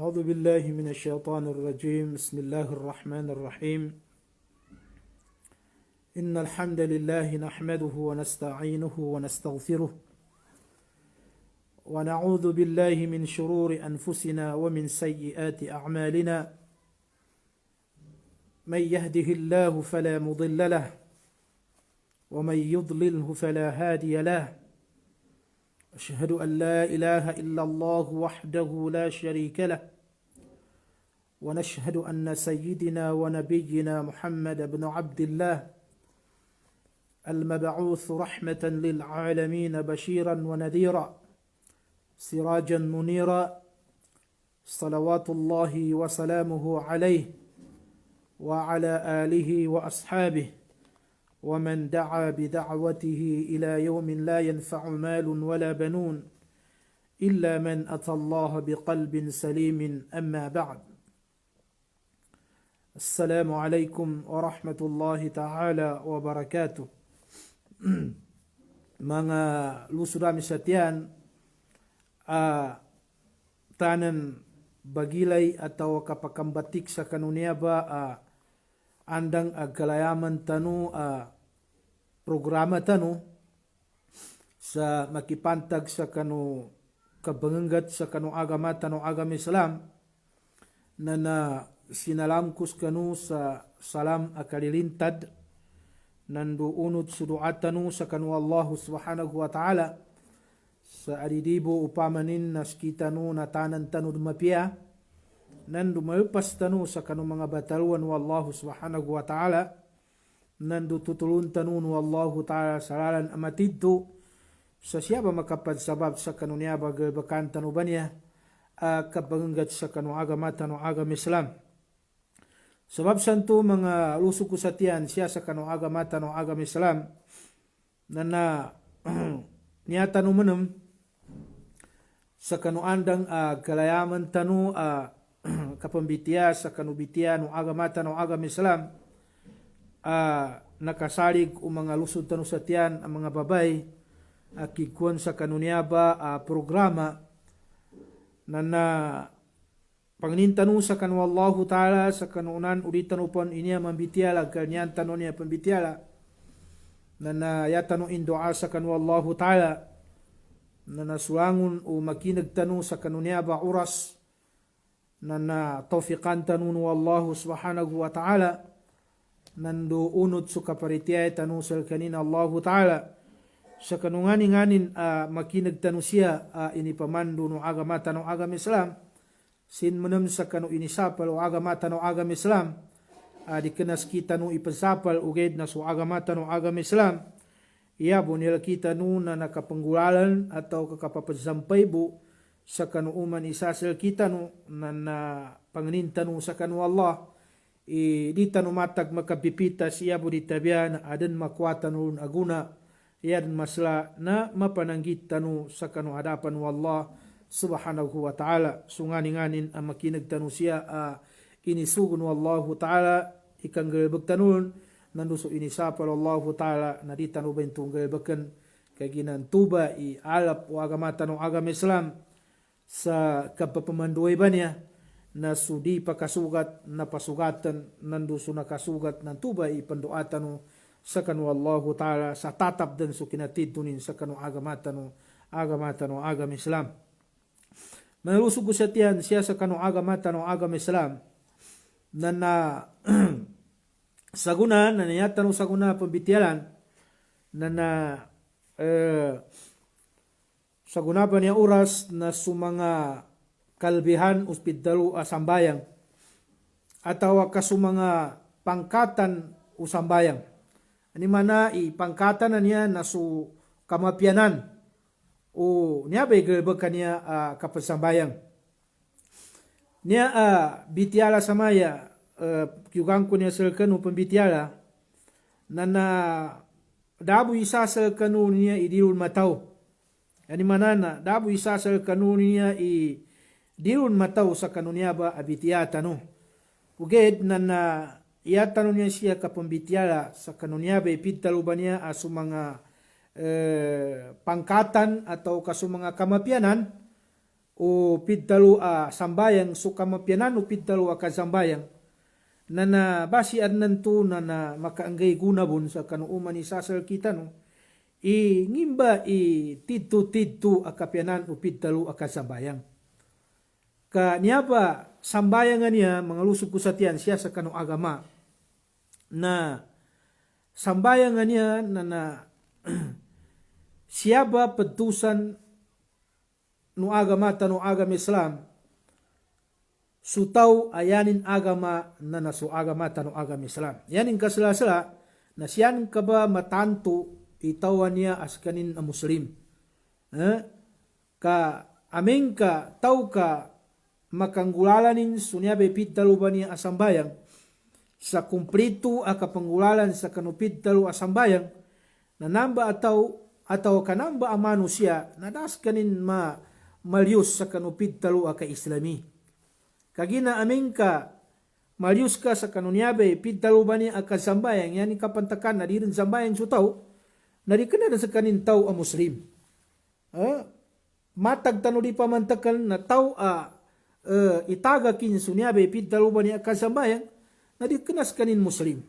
أعوذ بالله من الشيطان الرجيم. بسم الله الرحمن الرحيم. إن الحمد لله نحمده ونستعينه ونستغفره ونعوذ بالله من شرور أنفسنا ومن سيئات أعمالنا. من يهده الله فلا مضل له ومن يضلله فلا هادي له. أشهد أن لا إله إلا الله وحده لا شريك له ونشهد أن سيدنا ونبينا محمد بن عبد الله المبعوث رحمة للعالمين بشيرا ونذيرا سراجا منيرا صلوات الله وسلامه عليه وعلى آله وأصحابه ومن دعا بدعوته إلى يوم لا ينفع مال ولا بنون إلا من أتى الله بقلب سليم. أما بعد. السلام عليكم ورحمة الله تعالى وبركاته. Mga lusura misatian tanan bagilay atau kapakambatik sa kanunia ba andang agkalayaman tanu programa tanu sa makipantag sa kanu kabanggat sa kanu agama tanu agama Islam na sinalamkus kanu sa salam akalilintad nandu unod suduat tanu sa kanu Allah subhanahu wa ta'ala sa adidibo upamanin nas kitanu na tanan tanu dumapia nandu mayupas tanu sa kanu mga bataluan wallahu subhanahu wa ta'ala nandu tutulun tanu wallahu ta'ala salalan amatidtu sa siapa makapadsabab sa kanu niya bagalbakan tanu banya kabanggat sa kanu agama tanu agama Islam. Sebab santu mga lusuku satian siya sa kanu agama tanu agama Islam na niya tanu menem sa kanu andang kalayaman tanu kapambitia sa kanubitia no agama tanu agama Islam nakasalig o mga lusod tanu satian ang mga babay kikuan sa kanuniaba programa na pangnintanu sa kanu Allah ta'ala sa kanunan ulitan upon inya mambitiala kanyan tanu niya pambitiala na yatanu indoa sa kanu Allah ta'ala na nasuangun o makinag tanu sa kanuniaba uras na tawfiqan tanun wallahu subhanahu wa ta'ala nandu unod su kaparitiyay tanu sa kanina Allah ta'ala sa kanunganin makinag tanu siya ini pamandu no agama tanu agama Islam sin menem sa kanu inisapal o agama tanu agama Islam dikenas kita nu ipasapal uged na su agama tanu agama Islam iya bunil kita nu na nakapenggulalan atau kakapapasampay bu sa kanu uman isasel kita nu na panginintan nu sa kanu Allah di tanu matag makapipita siya bu ditabian adan makwatan nun aguna yan masla na mapananggit tanu sa kanu hadapan wallah subhanahu wa ta'ala sunganinganin ang makinag tanu siya inisugun wallahu ta'ala ikang galbag tanun nanduso inisapal wallahu ta'ala na di tanu bentong galbagan kaginan tuba alap o agama tanu agama Islam sa kapapamanduay ba niya na sudi pakasugat na pasugatan nanduso nakasugat ng tuba ipanduatan no sa kanu Allahu ta'ala sa tatap dan so kinatitunin sa kanu agama tanu agama Islam. Manulusog ko siya sa kanu agama tanu agama Islam na saguna na niyatan no saguna pambitialan na saguna pa niya oras na sumanga kalbihan ospitalu sambayang atawa kasumanga pangkatan usambayang ani mana pangkatan na niya na su kamapianan o niya bagalbakan niya kapasambayang niya bitiala samaya kyugang ko niya selkan upang bitiala na dabu isasal kanu niya idirun mataw ani mana na dabu isasal kanu niya dirun mataw sa kanu niya ba abitiata no uged na iya tanong niya siya kapambitiala sa kanunya ba ipitaluban niya asumanga pangkatan atau kasumanga kamapianan o piddalu a sambayang so kamapianan o piddalu a kasambayang na basi adnan to na makaanggay gunabon sa kanuuman ni sasal kita no ngimba titu a kapianan o piddalu a kasambayang ka niya ba sambayangan niya mga lusog ko sa tiyan siya sa kanu agama na sambayangan niya na siya ba petusan no agama ta no agama Islam sutaw ayanin agama na naso agama ta no agama Islam yanin kasala-sala na siyan ka ba matanto itawan niya as kanin a Muslim ka aming ka tau ka makanggulalanin sunya bepit dalu ba niya asambayang sa kumplito a kapanggulalan sa kanupit dalu asambayang na namba ataw kanamba a manusia na das kanin malius sa kanupit dalu a ka-Islami. Kagina aming ka malius ka sa kanunyabe pit dalu ba niya a kasambayang yani kapantakan na di rin sambayang sutaw na di kana sa kanin tao a Muslim. Matag tano di pamantakan na tao a itaga kin sunyabe pit dalu ba niya a kasambayang na di kenas kanin Muslim.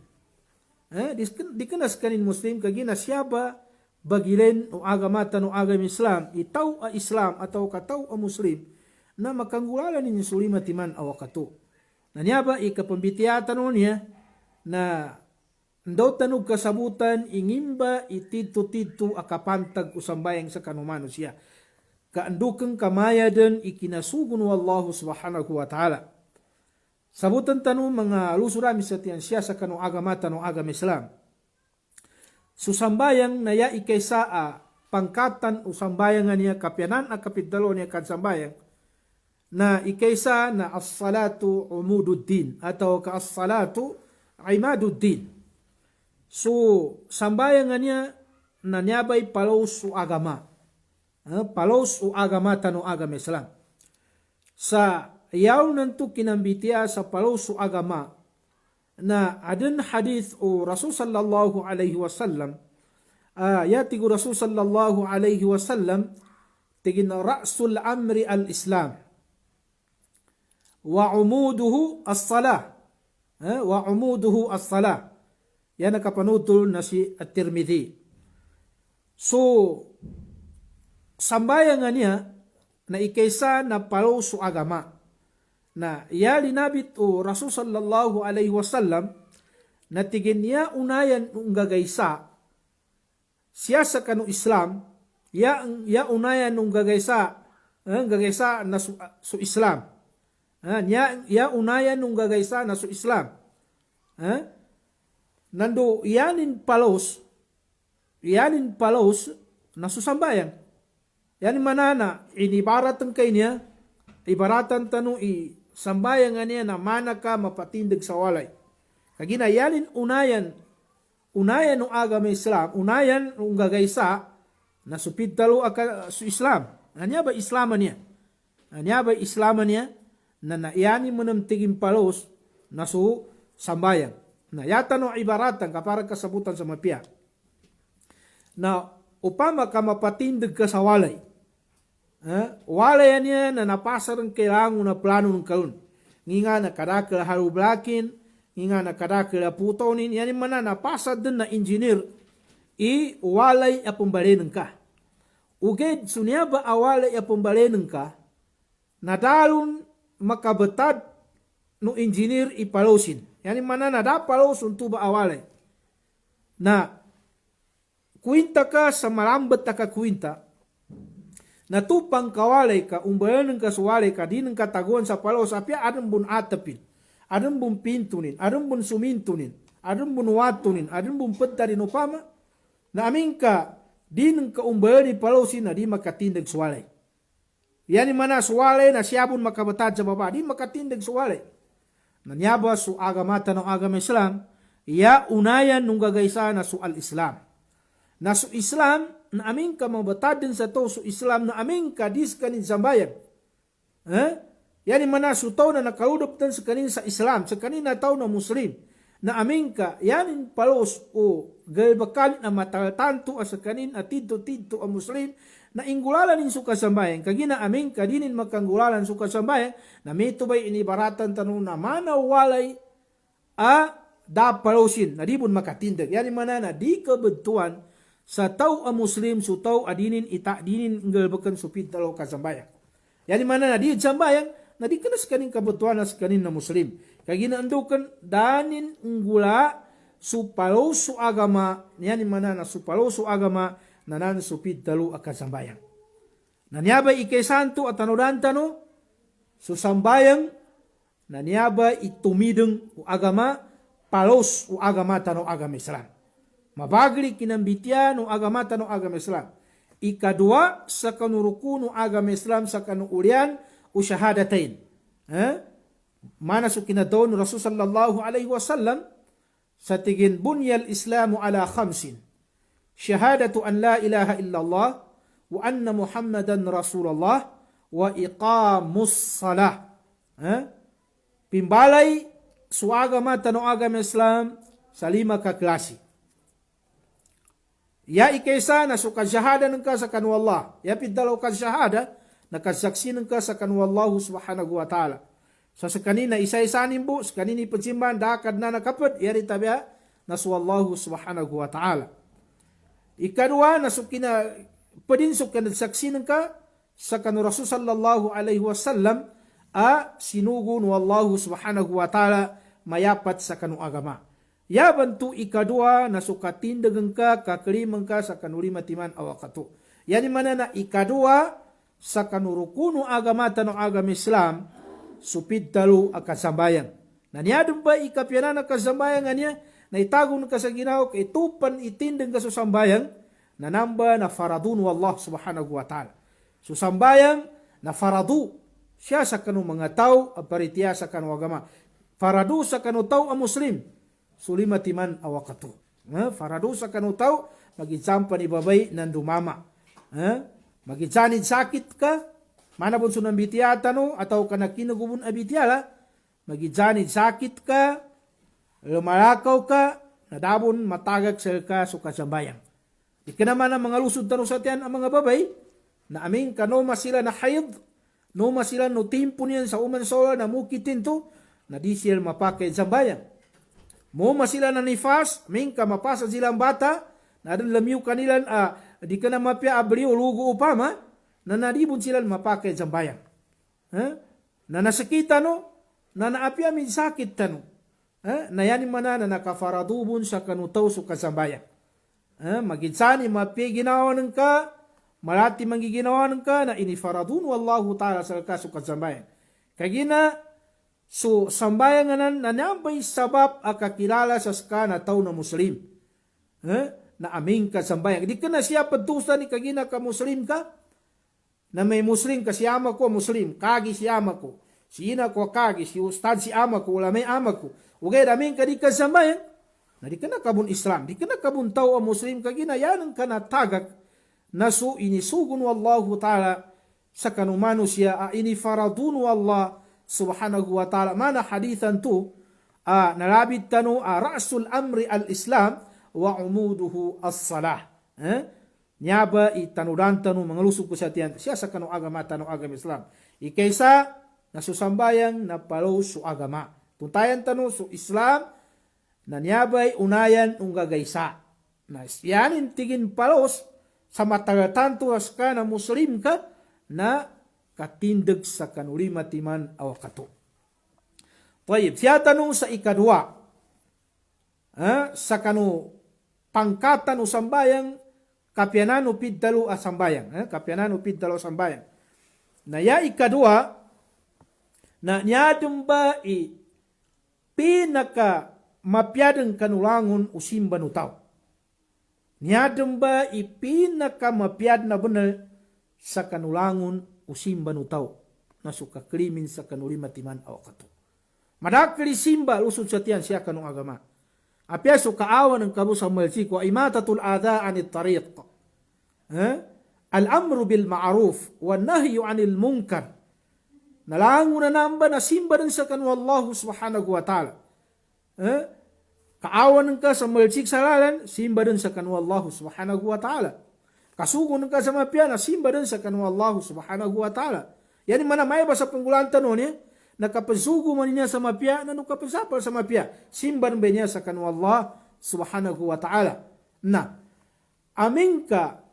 Di kenas kanin Muslim kagina siapa bagilen o agama tano agama Islam itaw a Islam atau kataw a Muslim na makanggulalan ninyo sulima timan awakato. Na niya ba ikapambitiyatan niya na ndaw tanog kasabutan ingimba itito akapantag usambayang sa kanumano siya. Kaandukang kamaya din ikinasugun wa Allah subhanahu wa ta'ala. Sabutan tanong mga lusurami sa tiyan siya sa kanong agama tanong agama Islam. Susambayang na ya ikaysa a pangkatan usambayangan niya kapyanan a kapitalo niya kansambayang na ikaysa na as-salatu umududdin atau ka as-salatu imaduddin. So sambayangan niya na niyabay palos o agama. Palos o agama tanong agama Islam. Sa yaw nanto kinambitiya sa palos o agama na adin hadith o Rasul sallallahu alaihi wasallam yatigo Rasul sallallahu alaihi wasallam tigin ra'sul amri al-Islam wa umuduhu as-salah wa umuduhu as-salah yan nakapanutol na si At-Tirmidhi. So sambayangan niya na ikaysa na palos o agama na linabit o Rasul sallallahu alaihi wasallam na tigin niya unayan ng gagaysa siya sa kanu Islam ya unayan ng gagaysa na su Islam ya unayan ng gagaysa na su Islam nando yanin palos na susambayan yanin manana inibaratan kay niya ibaratan tanu sambayangan niya na mana ka mapatindig sa walay. Kagina yanin unayan ng agama Islam, unayan ng gagaysa na supitalo su Islam. Anya ba Islaman niya? Na nayanin mo ng tiging palos na su sambayan. Na yata no ibaratan kapara kasabutan sa mapia. Na upama ka mapatindig ka sa walay. Wala niya na napasar ang kailangan na plano ng kalun. Nga na kadakil harublakin, nga na kadakil putonin, yan man na napasar din na engineer, walay apumbalinin ka. Uged, sunya ba awalay apumbalinin ka, nadalun makabatad no engineer ipalosin. Yan man na nadapalosin tuba awalay. Na kuwinta ka sa malambat na kakwinta, natupang kawalay ka, umbayanan ka suwalay ka, di ng kataguan sa palos, apya adang bun atapin, adang bun pintunin, adang bun sumintunin, adang bun watunin, adang bun pagtarin upama, na aming ka, di ng kaumbayan ni palosin na di makatindag suwalay. Yan mana suwalay na siyabon makabatad sa baba, di makatindag suwalay. Nanyaba su agamata ng agama Islam, unayan nung gagaysa na su al-Islam. Na su Islam, na aming ka mabatad din sa to su Islam na aming ka dis kanin sambayan. Yan mana su tao na nakaludop din sa kanin sa Islam, sa kanin na tao na Muslim, na aming ka, yanin palos o galbakan na mataltanto sa kanin at tinto a Muslim, na inggulalan in suka sambayan kagina aming kadinin makanggulalan suka sambayan na mito bay inibaratan tanong na manawalay da palausin na di bun makatindag yani mana na di kebetulan sa tao a muslim su tao adinin ita dinin nggalbakan supid talo ka sambayan yani mana na di sambayan na di kenas kanin kebetulan nas kanin na muslim kagina andukan danin nggula su palau su agama yani mana na su palau su agama nanan supid talo akan sambayang. Nanyaba ikay santo at tanudantano, so sambayang, nanyaba itumideng u agama, palos u agama tano agama Islam. Mabagli kinambitian u agama tano agama Islam. Ikadua sa kanurukun u agama Islam sa kanuulian u syahadatain. Mana su kinadon Rasul sallallahu alaihi wasallam sa tigin bunyal Islamu ala khamsin. Syahadatu an la ilaha illallah wa anna Muhammadan Rasulullah wa iqamus salah. Pimbalay su agama tano agama Islam sa 5 ka klase. Ya ikaysa na su kasyahada ng ka sa kanu Allah. Ya pidalaw ka syahada na kasaksi ng ka sa kanu Allah subhanahu wa ta'ala. Sa kanina isa-isanin po, sa kanini pagsimbahan dakad na nakapad, yari tabiha na su Allah subhanahu wa ta'ala. Ikadua na sukina padin sukina saksi ka sa kanu Rasul sallallahu alaihi wasallam sinugun wallahu subhanahu wa ta'ala mayapat sa kanu agama. Ya bantu ikadua na sukatindagan ka kakaliman ka sa kanu limatiman awakato. Yani mana na ikadua sa kanu rukunu agama tanong agama Islam supid talo akasambayan. Naniadong ba ikapyanan na kasambayan niya na itagon ka sa ginaw kay tupan itindeng ka sa sambayang na namba na faradun wallah subhanahu wa ta'ala. So sambayang na faradu siya sa kanu mga tao aparitiya sa kanu agama. Faradu sa kanu tao a muslim sulimatiman awakato. Faradu sa kanu tao magitsampa ni babay nan dumama. Magitsanid sakit ka mana pun sunang bitiyata no atau kana kinagubun abitiyala magitsanid sakit ka lumalakaw ka, nadabon matagag sa ka so kasambayang. Di ka naman ang mga lusod tanong sa tiyan ang mga babay, na aming kanoma sila na hayad, noma sila no timpo niyan sa uman sola na mukitin to, na di sila mapakay sambayang. Moma sila na nifas, aming ka mapasa silang bata, na adang lamiw kanilan, di ka na mapya abri o lugo upama, na naribon sila mapakay sambayang. Na nasakita no, na naapya min sakit tanong. Na yan mana na nakafaradubon sa kanutaw so kasambayan. Maginsani mapi ginawa ng ka, malati manggiginawa ng ka na inifaradun wallahu ta'ala sa kaso kasambayan. Kagina, so sambayan nga na nambay sabab akakilala sa ska na tao na muslim. Na aming kasambayan. Di ka na siya pagtusa ni kagina ka muslim ka, na may muslim ka si ama ko muslim, kagi si ama ko, si ina ko kagi, si ustad si ama ko, wala may ama ko. Ugay daming ka di kasambayan, na di ka na kabun Islam, di ka na kabun tao ang Muslim, kaginayanan ka na tagak, na so inisugun wallahu ta'ala, sa kanumano siya, inifaradun wallah subhanahu wa ta'ala, mana hadithan to, nalabit tano, ra'sul amri al-Islam, wa umuduhu as-salah. Nyaba itanudan tano, mga lusog ko siya tiyan, siya sa kanong agama, tanong agama Islam. Ikaysa, nasusambayang na palo su agama. Tuntayan tanong so Islam na niyabay unayan unggagaysa. Na yanin tigin palos sa matagatanto as ka na muslim ka na katindag sa kanulimatiman awakato. Tayyib, siya tanong sa ikadwa. Sa kanu pangkatan o sambayang kapyanan o pidalo a sambayang. Kapyanan o pidalo sambayang. Na ya ikadwa na niyadong ba pinaka mapyadang kanulangon usimba no tao. Niyadang ba ipinaka mapyad na banal sa kanulangon usimba no tao na sukaklimin sa kanulimatiman awakato. Madakli simba lusod sa tiyan siya kanong agama. Apya sukaawan ng kabu sa malsik wa imatatul adha anit tariq. Al-amru bil ma'ruf wa nahyu anil munkar. Nalango na namba na simba rin sa kanu Allah subhanahu wa ta'ala. Kaawan ka sa malsik salalan, simba rin sa kanu Allah subhanahu wa ta'ala. Kasugo ng kasamapya na simba din sa kanwa Allah subhanahu wa ta'ala. Yani mana may ba sa panggulan tanong niya, nakapasugo man niya sa mapya, na nakapasapal sa mapya, simban ba niya sa kanwa Allah subhanahu wa ta'ala. Na, aming ka,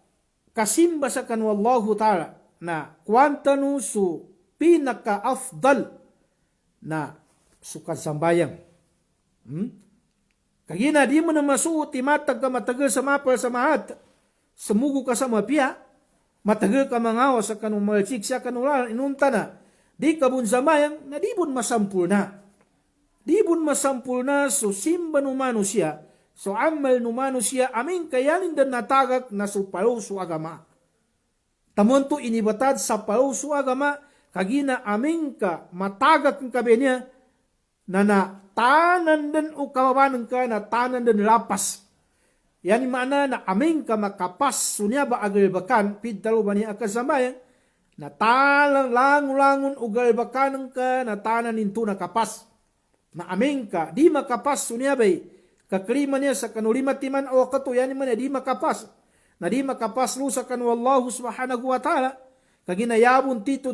kasimba sa kanwa Allah ta'ala, na kwantano su pinaka-afdal na sukasambayang. Kagina, di mo na masuot, imatag ka matagal sa mapal sa mahat, sumugo ka sa mapya, matagal ka mangawa sa kanong malsik siya kanulan, inunta na, di ka bun samayang, na di bun masampul na. Di bun masampul na, so simba numano siya, so amal numano siya, aming kayanin dan natagak na so palo so agama. Tamon to inibatad sa palo so agama, kagina aming ka, matagak ng kabe niya, na tanan dan o kawabanan ka, na tanan dan lapas. Yani mana na aming ka makapas sunya ba agalbakan pidtalo ba niya akasambayan na talang langun-langun ugalbakan ka na tanan ninto nakapas na aming ka di makapas sunya ba kaklima niya sa kanulima timan o kato yani man di makapas na di makapas lu sa kanu Allah subhanahu wa ta'ala kaginayabon tito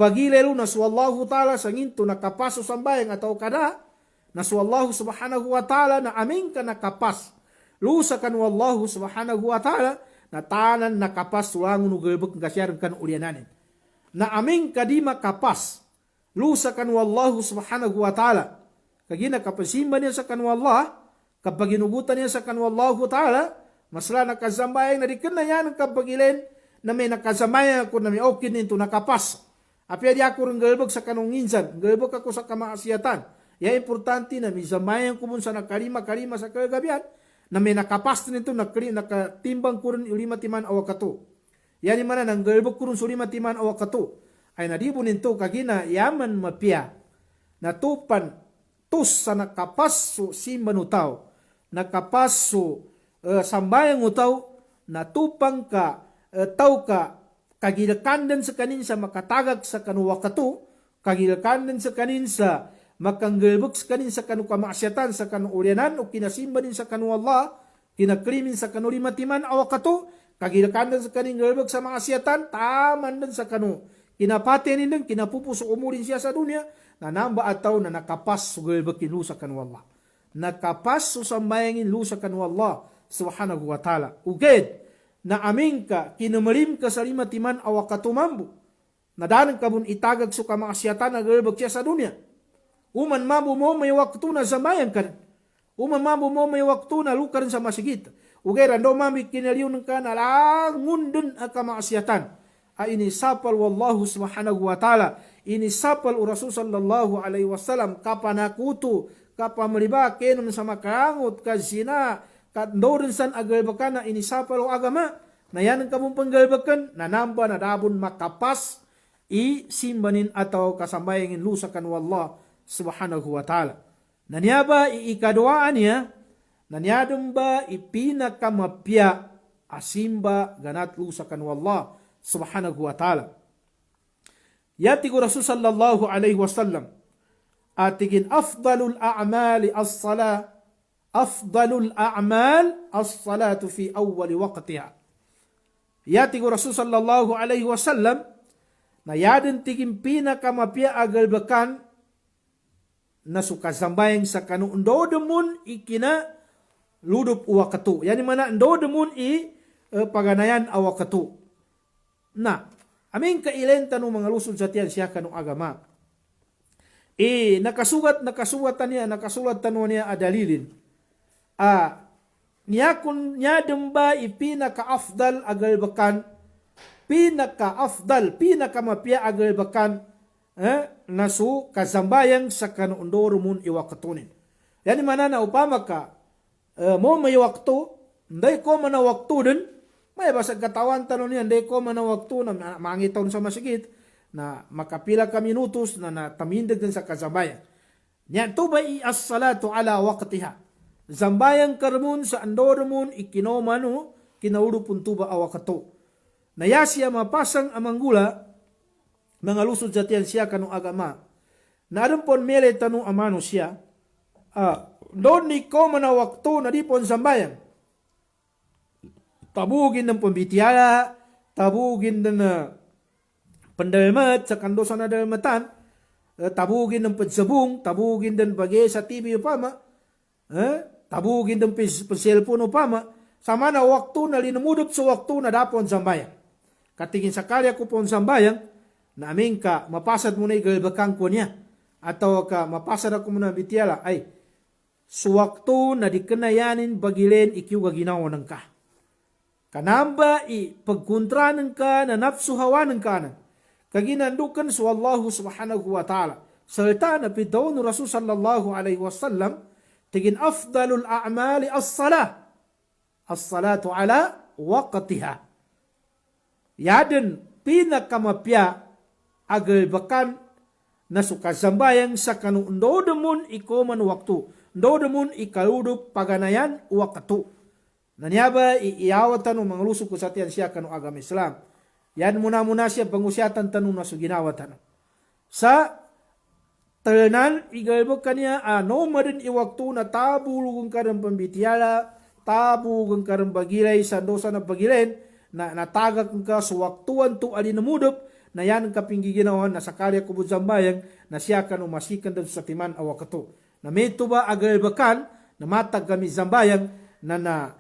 bagilelo na su Allah ta'ala sa nginto nakapaso sambayang ataw kada na su Allah subhanahu wa ta'ala na aming ka nakapas. Lusakan wa Allah subhanahu wa ta'ala na tanan nakapas sulangun ugalbuk kasyaran kan uliananin. Na aming ka di makapas. Lusakan wa Allah subhanahu wa ta'ala. Kagina kapasimba niya sa kanwa Allah, kapag inugutan niya sa kanwa Allah ta'ala, masla nakasambayang na di ka na yan kapag ilin na may nakasambayang ako na may okin nito nakapas. Apya di ako rin galbuk sa kanong insan, galbuk ako sa kamaasiyatan. Ya importante na misamayan ko sa nakalima-kalima sa kagabihan na may nakapas nito nakatimbang ko rin ulima timan awakato. Yani mana nang galbog ko rin sa ulima timan awakato ay nadibo nito kagina yaman mapia na tupan tus sa nakapas so simbanutaw nakapas so sambayang utaw na tupang ka tau ka kagilakandan sa kanin sa makatagag sa kanuwakato kagilakandan sa kanin sa makanggalbog sa kanin sa kanu kamasyatan sa kanu ulyanan o kinasimba din sa kanu Allah, kinakrimin sa kanu limatiman awakato, kagilakandan sa kanin galbog sa maasyatan, taman din sa kanu. Kinapatin din, kinapupuso umurin siya sa dunya, na namba ataw na nakapas so galbog kinlu sa kanu Allah. Nakapas so sambayangin lu sa kanu Allah, subhanahu wa ta'ala. Uged, na aming ka, kinamarim ka sa limatiman awakato mambu, na danang kabun itagag so kamasyatan na galbog siya sa dunya. Uman mabu mo may waktu na sambayan ka. Uman mabu mo may waktu na lukaran sa masigit. Ugay rando mami kinaliw ng ka na langun dun ang kamaasyatan. Inisapal wallahu subhanahu wa ta'ala. Inisapal o Rasul sallallahu alaihi wasallam kapanakuto kapamaliba kenom sa makarangot kazina kandorin san agalbakan na inisapal o agama. Na yan ang kabong panggalbakan na namba na dabon makapas simbanin ataw kasambayangin lusakan wallah subhanahu wa ta'ala. Nanyaba iikadwaan niya, nanyadong ba ipinakamapya asimba ganat lusakan wallah subhanahu wa ta'ala. Yati ko Rasul sallallahu alaihi wasallam atigin afdalul a'mali as-sala afdalul a'mal as-salatu fi awwali waqtiha. Yati ko Rasul sallallahu alaihi wasallam na yadin tigin pinakamapya agalbakan na sukasambayang sa kanu ndodemun ikina ludup uwakato. Yani mana ndodemun paganayan awakato. Na, aming kailenta no mga lusod sa tiyan siya kanu agama. Nakasulat niya adalilin. Niya demba pinaka-afdal agalbakan, pinakamapya agalbakan, nasu kasambayang sa kanuundoro mun iwakatunin. Yani mana na upama ka, mo may waktu, hindi ko man na waktu din, may basag katawan tanong niya, hindi ko man na waktu na mangitaw sa masigit, na makapila ka minutos na natamindag din sa kasambayan. Yan to ba as-salatu ala waqtiha. Zambayang karmun sa andoro mun ikinomano, kinaurupun tuba awakato. Nayasya mapasang amanggula, mga lusod sa tiyan siya kanong agama. Naroon pon mele tanong amano siya, doon ni ko manawakto na di pon sambayan. tabugin ng pambitiala, tabugin ng pandalmat sa kandosa na dalmatan, tabugin ng pagsabong, tabugin ng bagay sa TV upama, tabugin ng cellphone upama, sama na waktu na linumudot sa waktu na dapon sambayang. Katingin sakali ako po sambayang, na amin ka, mapasad mo na igalbakang ko niya, atau ka mapasad ako muna bitiala, ay, suwaktu na di kanayanin bagilen ikiw gaginawa ng ka. Kanamba pagkontranan ka na napsuhawanan ka na. Kaginandukan sa Allah subhanahu wa ta'ala. Salta na pitaw no Rasul sallallahu alaihi wasallam, tigin afdalul a'mali as-salah. As-salatu ala waqtiha. Yaden pinakamapya agalbakan na sukasambayang sa kanundo demun ikoman waktu. Ndo demun ikaludup paganayan waktu. Nanyaba iawatan o mga lusok ko sa tiyan siya kanu agama Islam. Yan muna siya pangusyatan tanong na suginawatan. Sa talanan igalbok kanya ano marin iwaktu na tabulugang karang pambitiala, tabugang karang bagilay sa dosa na bagilen na natagak ka sa waktuan to alinamudop na yan ang kapinggiginawan na sakali kubod sambayang na siya kanu masikan dan sa timan awakato. Na may tuba agalbakan na matag kami sambayang na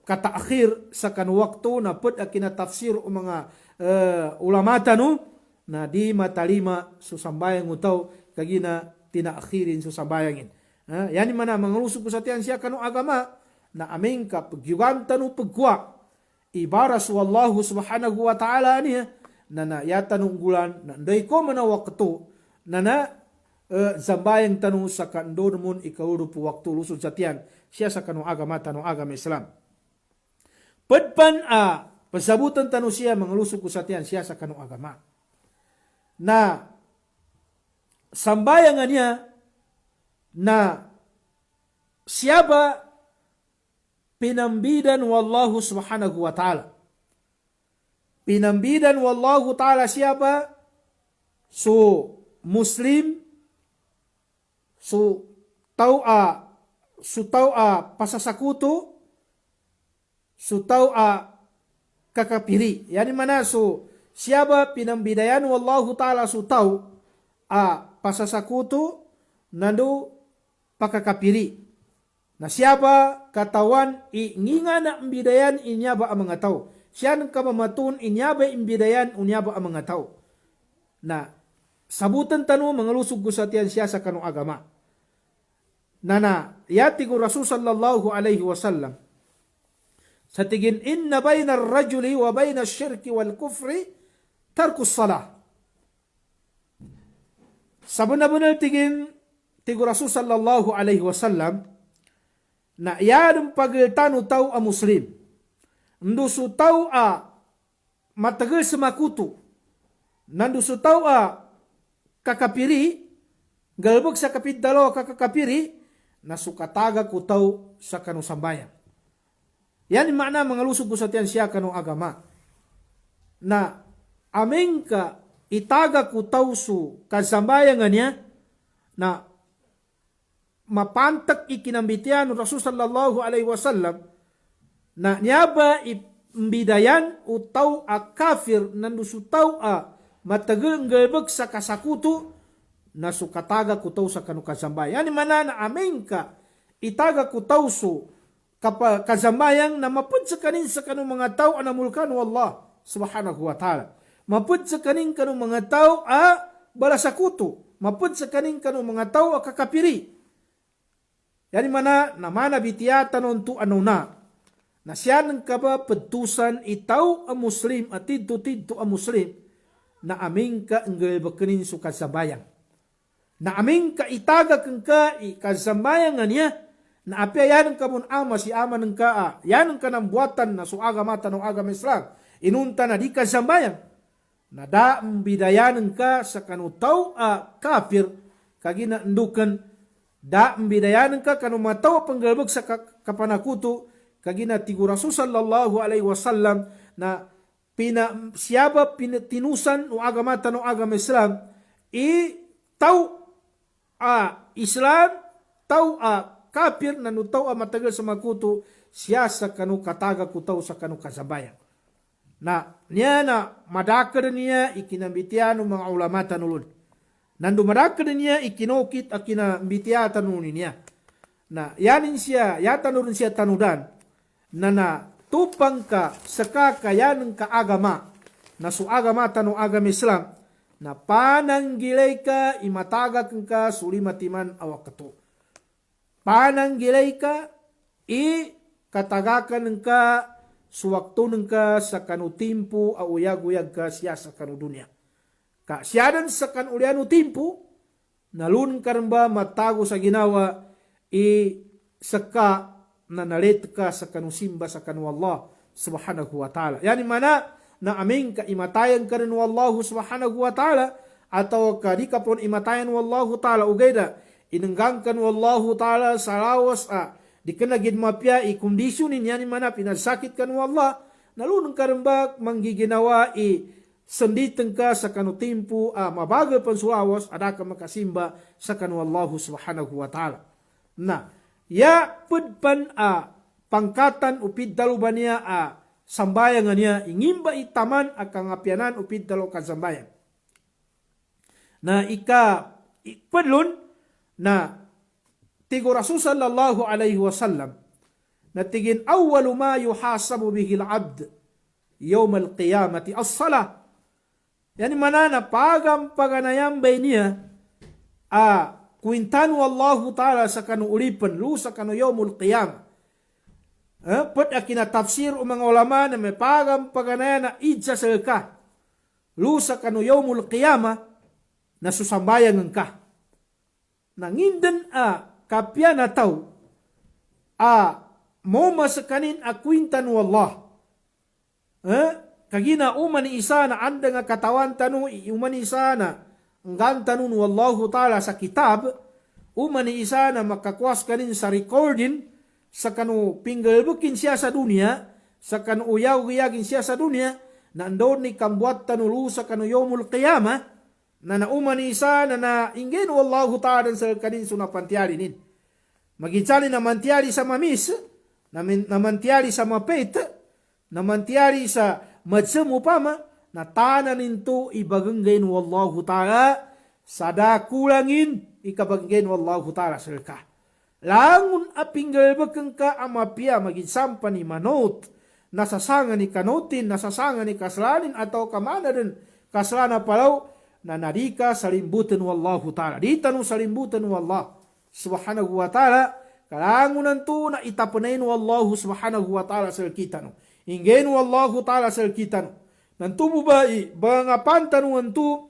kataakhir sa kanwakto na pud akinatafsir o mga ulamata no na di matalima susambayang utaw kagina tinaakhirin susambayangin. Yani mana mga lusog ko sa tiyan siya kanu agama na aming ka pagyuganta no pagkwa ibara su Allah subhanahu wa ta'ala niya na yata nung gulan na nday ko manawakto na zambayang tanong sa kandor mun ikawuro po waktu lusod sa tiyan siya sa kanong agama tanong agama Islam. Padpan pasabutan tanong siya mga lusod ko sa tiyan siya sa kanong agama. Na sambayangan niya na siya ba pinambidan wallahu subhanahu wa ta'ala. Pinambidan wallahu ta'ala siya ba so Muslim so tau pasasakuto so tau kakapiri. Yani mana so siya ba pinambidayan wallahu ta'ala so tau pasasakuto nando pakakapiri. Na siya ba katawan inginga na imbidayan inya ba ang mga tao. Siya nang kamamatun inya ba imbidayan unya ba ang mga tao. Na sabutan tanong mga lusog ko sa tiyan siya sa kanong agama. Yati ko Rasul sallallahu alaihi wasallam sa tigin inna bayna rajuli wa bayna syirki wal kufri tarkus salah. Sabuna-bunal tigin tigo Rasul sallallahu alaihi wasallam na yan pagtano tao a Muslim. Nduso tao matagal sa makuto. Nanduso tao kakapiri, galbog sa kapitdalo kakapiri, na sukataga ko tao sa kanong sambayan. Yan yung makna mga lusog ko sa tiyan siya kanong agama. Na aming ka itaga ko tao su kasambayan nga niya, na mapantak ikinambitian Rasul sallallahu alaihi wasallam na niya ba imbidayan o tao kafir nanduso tao matagal galbag sa kasakuto na sukataga ko tao sa kanu kasambayan. Yani mana na amin ka itaga ko tao so kasambayang na mapud sa kanin sa kanu mga tao anamulkan wallah subhanahu wa ta'ala. Mapud sa kanin kanu mga tao balasakuto. Mapud sa kanin kanu mga tao kakapiri. Yani mana namana bitiyatan unto ano na siya nang kaba petusan itaw ang Muslim at tidto ang Muslim na aming ka ang galbakanin so kasabayang. Na aming ka itaga kang ka ikasabayang nga niya na apya yan ang kabun ama si ama ng ka yan ang kanang buwatan na so agama tanong agama Islam inunta na di kasabayang na daang bidayan ka sa kanutaw kafir kaginaandukan da ambidayanan ka kanu mataw panggalbag sa kapanakuto kagina tigo Rasul sallallahu alaihi wasallam na siyaba tinusan o agama tanong agama Islam taw Islam taw kafir na nutaw matagal sa makuto siya sa kanu kataga kutaw sa kanu kasabayan. Na niya na madakar niya ikinambitian ng mga ulama tanulun. Nando madakar niya ikinokit at kinambitian tanunin niya. Na yanin siya, yatanurun siya tanudan na tupang ka sa kakayanan ka agama na su agama tanong agama Islam na pananggilay ka imatagak ka suli matiman awak kato. Pananggilay ka katagakan ka suwakto ka sa kanu timpo a uyag-uyag ka siya sa kanu dunia. Ka siyadan sa kanu uliano timpo nalun karamba matago sa ginawa saka na nalit ka sa kanu simba sa kanu Allah subhanahu wa ta'ala. Yani mana na aming ka imatayan ka rin Allah subhanahu wa ta'ala atau ka di ka pon imatayan Allah ta'ala ugayda inenggang kan Allah ta'ala sa lawas di kenagid mapya kondisyonin yani mana pinasakit kan Allah nalunong karambak manggiginawa senditeng ka sa kanu timpo mabagal pansuawas ada ka makasimba sa kanu Allah subhanahu wa ta'ala. Na ya pudpan pangkatan upid daluban niya sambayangan niya ingimba itaman kangapianan upid dalo kasambayan. Na padlun na tigo Rasul sallallahu alaihi wasallam na tigin awwalu ma yuhasabu bihi al-abd yawm al-qiyamati as-salah. Yani manana pagam paganayambay niya kuintanu Allah ta'ala sa kanu ulipan lu sa kanu yawmul qiyam. Pat akina tafsir mga ulama na may pagam paganaya na idsa sa ka. Lu sa kanu yawmul qiyama na susambayan ng ka. Nangindan kapya na tao mo masakanin kuintanu Allah. Kagina umani isa na anda nga katawan tanu umani isa na ang tanun wallahu ta'ala sa kitab, umani isa na makakwas kanin sa recording, sa kanu pinggalbukin siya sa dunia, sa kanu uyaw-uyagin siya sa dunia, na andon ni kambuat tanulu sa kanu yomul qiyamah, na umani isa na ingin wallahu ta'ala sa kanin sunapantiarinin. Magitsali na mantiari sa mamis, na mantiari sa mapet, na mantiari sa madsamu pama, na tanan ninto ibaganggain wallahu ta'ala sada kulangin ikabaganggain wallahu ta'ala silka. Langun apinggal bakang ka amapia magisampan ni manot nasasanga ni kanutin nasasanga ni kaslanin atau kamana din kaslana palaw na nadika salimbutan wallahu ta'ala. Di tanong salimbutan wallah subhanahu wa ta'ala kalangunan to na itapunayin wallahu subhanahu wa ta'ala silkitano. Inggain wallahu ta'ala silkitano. Nantubo ba bangapan tanungan tu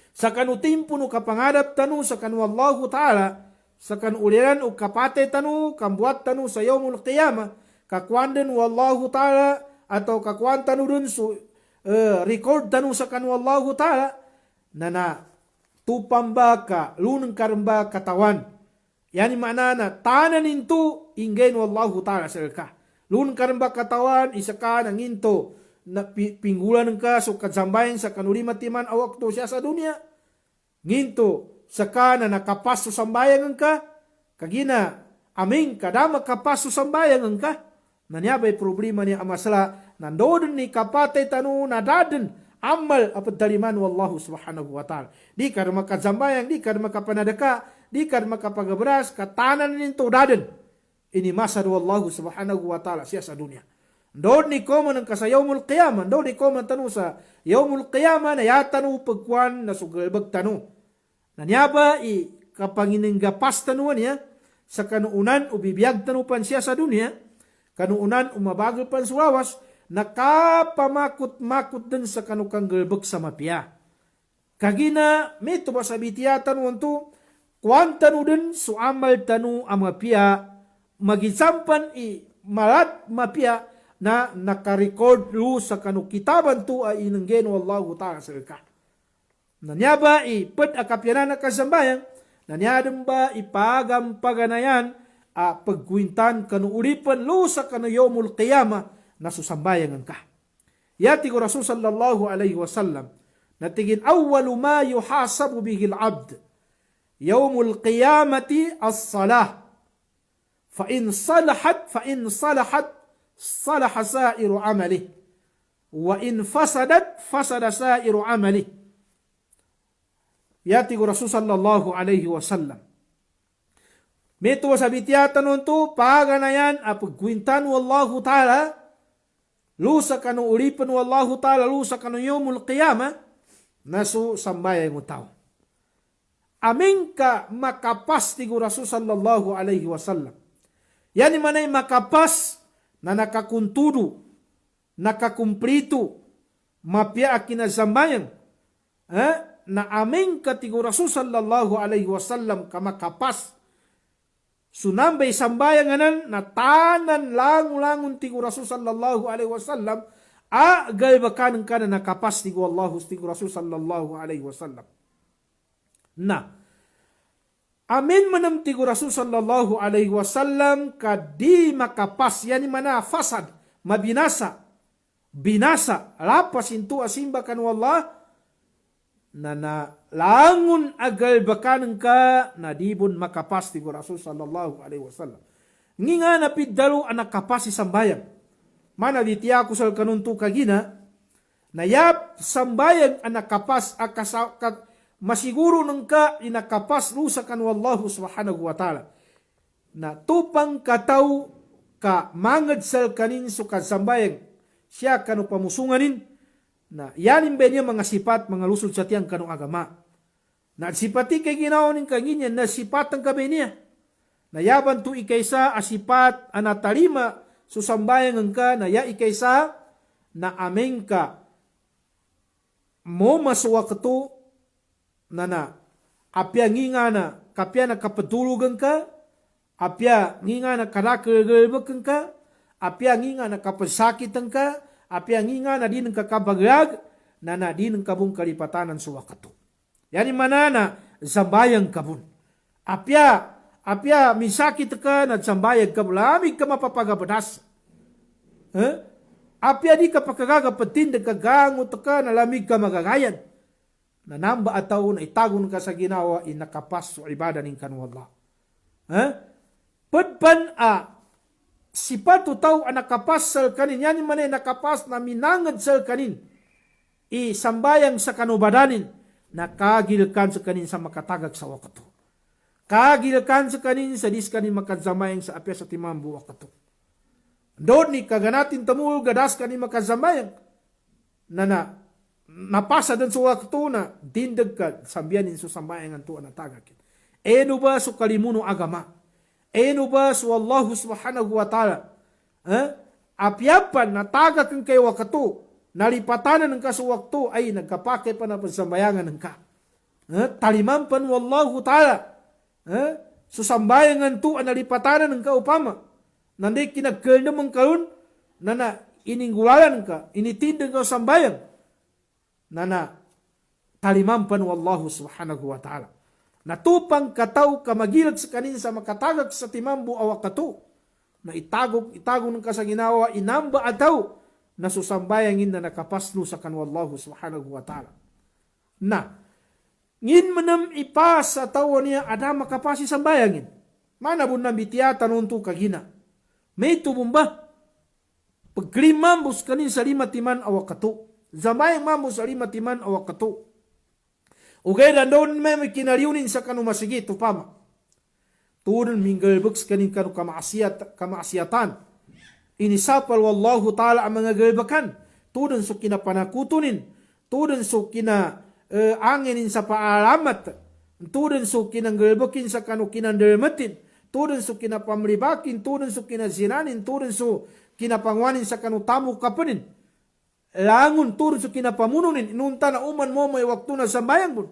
sa kanu timpo no kapangadap tanu sa kanu Allahu ta'ala sa kanu uliran o kapate tanu kambuat tanu sa yawmul qiyamah kakwandan wallahu ta'ala atau kakwan tanu dun record tanu sa kanu Allahu ta'ala na tupamba ka lunang karamba katawan yani manana tanan intu inggain wallahu ta'ala silka lunang karamba katawan isa ka nanginto na pinggulan ka so kasambayan sa kanulima timan awak to siya sa dunia nginto sa kana nakapaso sambayan ka kagina aming kadama kapaso sambayan ka nanyabay problema niya amasala nandoon ni kapate tanu nadaden amal apat daliman wallahu subhanahu wa ta'ala di kar makasambayan di kar makapanadaka di kar makapagabras katanan ninto daden ini masa wallahu subhanahu wa ta'ala siya sa dunia. Doon ni koma ng kasa yawmul qiyamah. Doon ni koma tanu sa yawmul qiyamah na yatanu pagkuan na sugalbag tanu. Nanyaba kapangininggapas tanuan niya sa kanuunan ubibiyag tanu pan siya sa dunia. Kanuunan umabagal pan suwawas nakapamakot-makot din sa kanukang galbag sa mapya. Kagina mito ba sabitiya tanuan to kuan tanu din suamal tanu amapya magisampan malat mapya na nakarecord lu sa kanu kitaban tu ay inenggen wallahu ta'ala silka. Nanyaba ped akapyanan na kasambayan, nanyadam ba ipagam paganayan pagkwintan kanu ulipan lu sa kanu yawmul qiyamah na susambayan ka. Yati ko Rasul sallallahu alaihi wasallam na tigin awwalu ma yuhasabu bihi al-abd yawmul qiyamati as-salah. fa in salahat salaha sairu amalih wa in fasadat fasada sairu amalih. Yati Rasul sallallahu alaihi wasallam. Metu sabitiatan untuk paganayan apagwintan wallahu ta'ala lusa kanu ulipan wallahu ta'ala lusa kanu yawmul qiyamah nasu sambayang utaw. Amin ka makapas ti Rasul sallallahu alaihi wasallam. Yani manay makapas na nakakuntudo, nakakumplito, mapya akina sambayang. Na amin ka ti Rasul sallallahu alaihi wasallam ka makapas sunambay sambayanganan na tanan langun-langun ti Rasul sallallahu alaihi wasallam galbakan ka na nakapas ti Allahu ti Rasul sallallahu alaihi wasallam. Na amin manam ti Rasul sallallahu alaihi wasallam kadi makapas yani mana fasad mabinasa binasa lapas intu asimba kan wallah na langun agal bakanan ka na dibon makapas ti Rasul sallallahu alaihi wasallam. Nginga na pidalo anak kapas si sambayang. Mana ditiya ko sal kanuntu kagina na yap sambayang anak kapas masiguro nang ka inakapas rusa kan wallahu subhanahu wa ta'ala. Na tupang kataw ka mangad sal kanin suka sambayang siya kanu pamusunganin na yanin ba niya mga sipat, mga lusod sa tiyang kanong agama. Na sipati kay ginawa ning kanginyan na sipatan kabe niya. Na yaban tu ikaysa asipat anatalima susambayang ka na ya ikaysa na ameng ka mo masuwa kato na apya nginga na kapya na kapatulugan ka, apya nginga na karakalgalbakan ka, apya nginga na kapasakitan ka, apya nginga na di ng kakabagag na di ng kabong kalipatanan sa wakato. Yani manana sambayang kabun. Apya misakit ka na sambayang kabun. Lamig ka mapapagabadas. Apya di ka pakagagapatin na kagangot ka na lamig ka magagayan. Na namba ataw na itagon ka sa ginawa inakapas o ibada ning kanwala. Padpan sipatu tau anakapas sal kanin, yani manay nakapas na minangad sal kanin, isambayang sa kanubadanin, nakagilkan sa kanin sa makatagag sa wakato. Kagilkan sa kanin sa dis kanin makadzamayang sa apya sa timambu wakato. Doon ni kaganatin tamul gadas kanin makadzamayang, na napasa dan sa wakato na dindag ka, sambiyanin sa sambayang anto anatagag. Eno ba so kalimuno agama? Eno ba so Allah subhanahu wa ta'ala? Apyapan na taga kang kay wakato, nalipatanan ng kasuwakto ay nagkapake pa na pansambayangan ng ka. Talimampan wallahu ta'ala. Susambayangan to ang nalipatanan ng kaupama. Nanday kinagkal naman karon na iningulalan ka, initindag ka sambayang. Na talimampan wallahu subhanahu wa ta'ala. Natupang kataw kamagilag sa kanin sa makatagag sa timambu awakato. Na itagog ng kasaginawa inamba ataw na susambayangin na nakapaslo sa kanwallahu subhanahu wa ta'ala. Na, ngin manam ipas sa tawa niya ada makapasi sambayangin. Manabun na bitiyatan unto kagina. May tubumba. Pagklimambos kanin sa limatiman awakato. Zamayang mambos sa limatiman awakato. Ugay na doon may kinariunin sa kanumasigit upama. Turun minggalbuks kanin kanu kamaasiyatan. Inisapal wallahu ta'ala ang mga galbakan. Turun so kinapanakutunin. Turun so anginin sa paalamat. Turun so kinanggalbakin sa kanu kinandalmatin. Turun so kinapamribakin. Turun so kinazinanin. Turun so kinapangwanin sa kanu tamu kapanin. Langun turun so kinapamununin. Inunta na uman mo may waktu na sambayang mo.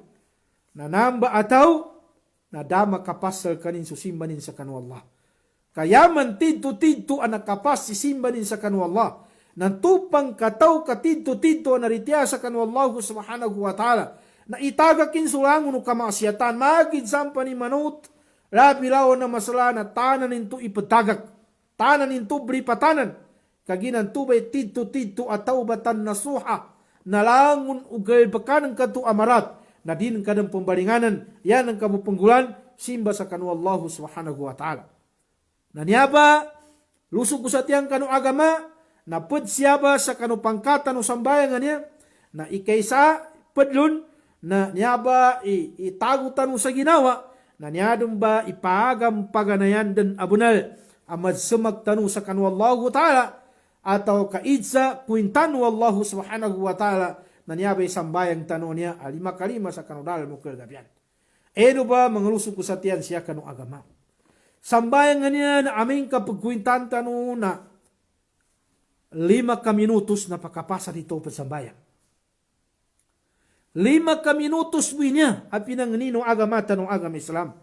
Nanamba ataw nadama kapasal kanin susimbanin sa kanwallah. Kaya man tidto-tidto ang nakapas sisimbanin sa kanwallah. Nantupang kataw katidto-tidto ang naritya sa kanwallahu subhanahu wa ta'ala. Na itagakin sulangon o kamasyatan. Magid sampa ni manut. Labilaw na masala na tanan ninto ipatagak. Tanan ninto bripatanan. Kaginan tubay tidto-tidto at taubatan nasuha. Nalangon ugay bakanan kanto amarat. Na din ka ng pambalinganan, yan ang kamupunggulan, simba sa kanwallahu subhanahu wa ta'ala. Na niyaba, lusog ko sa tiyang kanu agama, na pud siyaba sa kanu pangkatan o sambayangan niya, na ikaysa pudlun, na niyaba itagutan mo sa ginawa, na niyadong ba ipagam paganayan dan abunal, amad sumagtanu sa kanu Allahu Ta'ala, atau kaidsa kuintanu Allahu Subhanahu wa Ta'ala, na niyaba sambayang tanu niya, alima kalima sa kanu dalal mo kagabian. Eno ba mangalusog ko sa tiyan siya kanu agama. Sambayangan niya na aming kapagkuintan tanu na 5 minutos na pakapasa dito pa sambayang. 5 minutos po niya at pinanganino agama tanong agama Islam.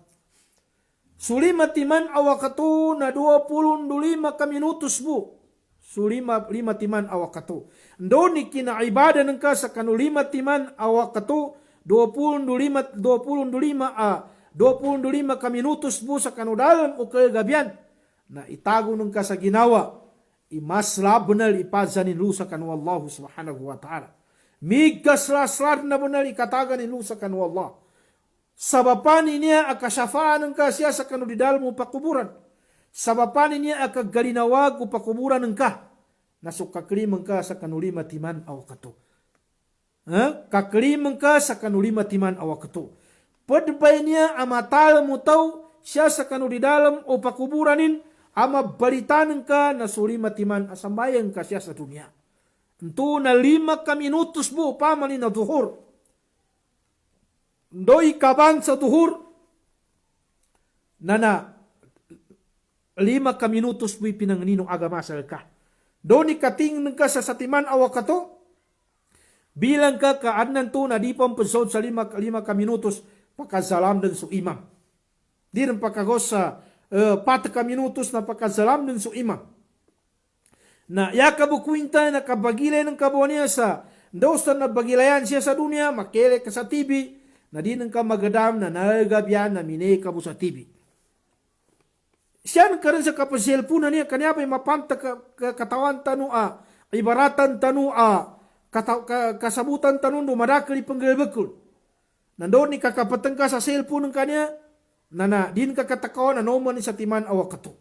Sulima timan awakato na 25 minutos po. Sulima timan awakato. Doon ikinaibada ng ka sa kanu 5 timan awakato 25 minutos po sa kanudalan o kagabian na itago nung ka sa ginawa imasla bunal ipazanin lu sa kanu Allah subhanahu wa ta'ala. Migaslaslar na bunal ikataga ni lu sa kanu Allah. Sabapani niya akasafaan ng ka siya sa kanu didal mo pakuburan. Sabapani niya akagalinawag o pakuburan ng ka. Nasukaklimang ka sa kanu 5 timan awakato. Kaklimang ka sa kanu 5 timan awakato. Padbay niya amatal mo taw siya sa kanu di dalam o pakuburanin ama balitanan ka na sulima timan asambayan ka siya sa dunia. Ito na 5 minutos po pamali na duhur. Doy kabang sa duhur na 5 minutos po pinanganinong agamasal ka. Doon ikating ka sa satiman awakato bilang ka kaadnan to na di pang pasod sa 5 minutos pagkasalam din sa imam. Di rin pagkagos sa 4 minutos na pagkasalam din sa imam. Na yakabukwinta na kabagilay ng kabo niya sa dosta na bagilayan siya sa dunia, makele ka sa TV, na di nang ka magadam na nagabyan na minay ka sa TV. Siya ka rin sa kapasilpunan niya, kanya ba'y mapanta katawan tanua, ibaratan tanua, kasabutan tanun dumadakali panggalbakul. Nandoon ni kakapatan ka sa cellphone ng kanya, na din ka katakaw na noman sa timan awakato.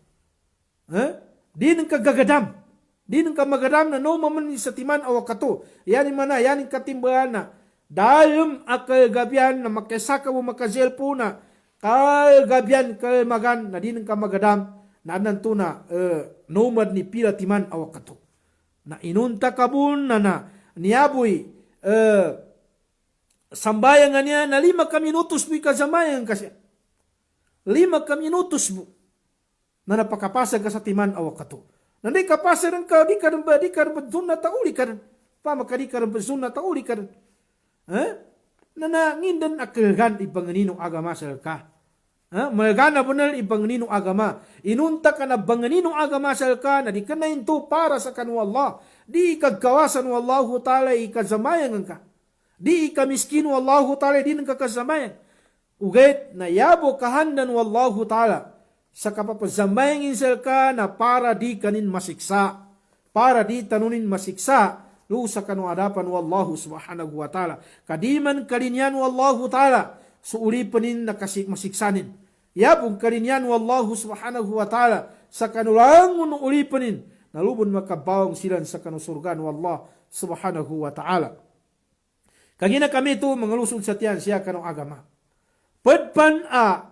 Din ka gagadam. Din ka magadam na noman sa timan awakato. Yan mana, yan katimbahan na dahil akagabian na makasaka mo maka-cellphone na kagabian kalmagan na din ka magadam na nanto na nomad ni pila timan awakato. Na inunta kabun na niyaboy sambayangan niya na 5 minutos po ikasambayangan kasi. 5 minutos po na napakapasa ka sa timan awakato. Nanday kapasa rin ka, di ka rin ba doon na tauli ka rin. Pamakadi ka rin ba doon na tauli ka rin. Na nangindan akilgan ibanganinong agama sa ka. Malagana po na ibanganinong agama. Inunta ka na banganinong agama sa ka na di ka na into para sa kanu Allah. Di ikagawasan wa Allahu ta'ala ikasamayangan ka. Di ka miskino Allahu Ta'ala din kakasamayan. Ugait na yabo kahandan wallahu Ta'ala sa kapapazambayang insel ka na para di kanin masiksa. Para di tanunin masiksa. Lusa kanu adapan wallahu subhanahu wa ta'ala. Kadiman kalinyan wallahu ta'ala. Suulipanin na masiksanin. Yabong kalinyan wallahu subhanahu wa ta'ala. Sa kanulangon ulipanin. Nalubon makabawang silan sa kanusurgan wallahu subhanahu wa ta'ala. Kagina kami ito mangalusod sa tiyan siya kanong agama. Pwedpan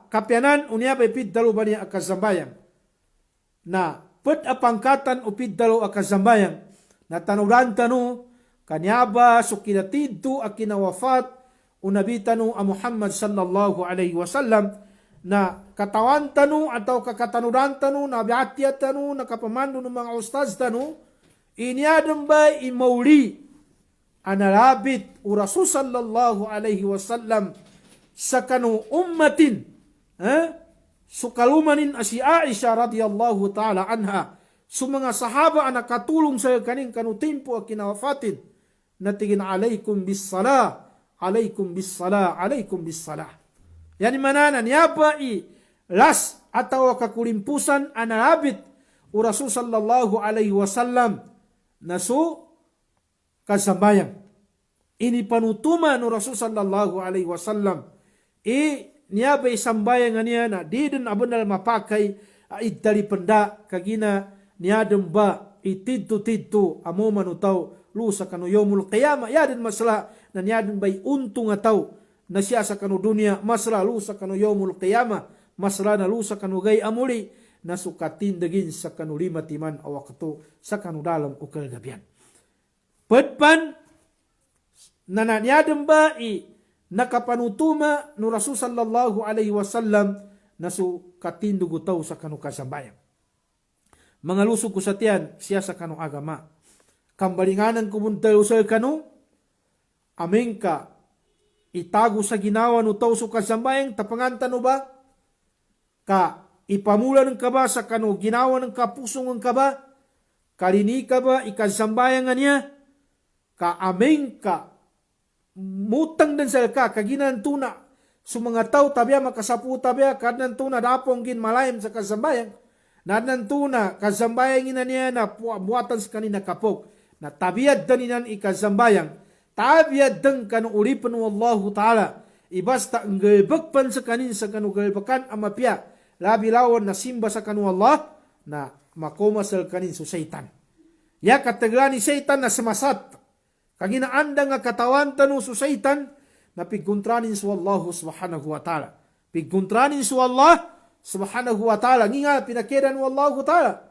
kapyanan unya pa ipidalo ba niya akasambayang. Na pwed pangkatan upidalo akasambayang. Na tanuran tanu kanyaba so kinatidto a kinawafat unabi tanu a Muhammad sallallahu alaihi wasallam na katawan tanu atau kakatanuran tanu na biatyat tanu na kapamando ng mga ustaz tanu inyadang ba imauli analabit o Rasul sallallahu alaihi wasallam sa kanu ummatin sukalumanin si Aisha radiyallahu ta'ala anha so mga sahaba ang nakatulong sa kaning kanu tempo a kinawafatin na tingin alaykum bis sala alaykum bis sala alaykum bis sala yani manana niyaba las ataw kakulimpusan analabit o Rasul sallallahu alaihi wasallam na so kasambayan. Ini panutuman no Rasul sallallahu alaihi wasallam. Niya ba isambayan nga niya na di din abunal mapakay Aidtali penda kagina niadem ba itidtu amo manutaw lusa kanu yomul qiyamah yadin masla na niadin bay untung ataw na siya sa kanu dunia masla lusa kanu yomul qiyamah masla na lusa kanu gay amuli na sukatin dagin sa kanu lima timan awakto sa kanu dalam ukal gabian. Pedpan na niadin ba nakapanutuma no Rasul sallallahu alaihi wasallam na sukatin dugutaw sa kanu kasambayan. Mga lusog ko sa tiyan, siya sa kanong agama. Kambalinganan ko muntal usal kanu, aming ka, itago sa ginawa no tao sa kasambayang, tapangan no ba? Ka, ipamulan ka ba sa kanu, ginawa ng kapusong ka ba? Kalini ka ba, ikasambayang niya? Ka, aming ka, mutang din sa ka, kaginan tuna, so mga tao tabya, makasapu tabya, kadnan tuna, dapong gin malayam sa kasambayang, nanantuna kasambayang ina niya na buatan sa kanina kapok na tabiyad daninan ikasambayang tabiyad dang kanu ulipan wallahu ta'ala ibasta ang galbagpan sa kanin sa kanu galbakan amapya labi lawan na simba sa kanu Allah na makomasal kanin so seitan ya katagla ni seitan na samasat kaginaanda nga katawan tanu so seitan na pigkontranin sa Allah subhanahu wa ta'ala pigkontranin sa Allah subhanahu wa ta'ala nginga pinakiran wallahu ta'ala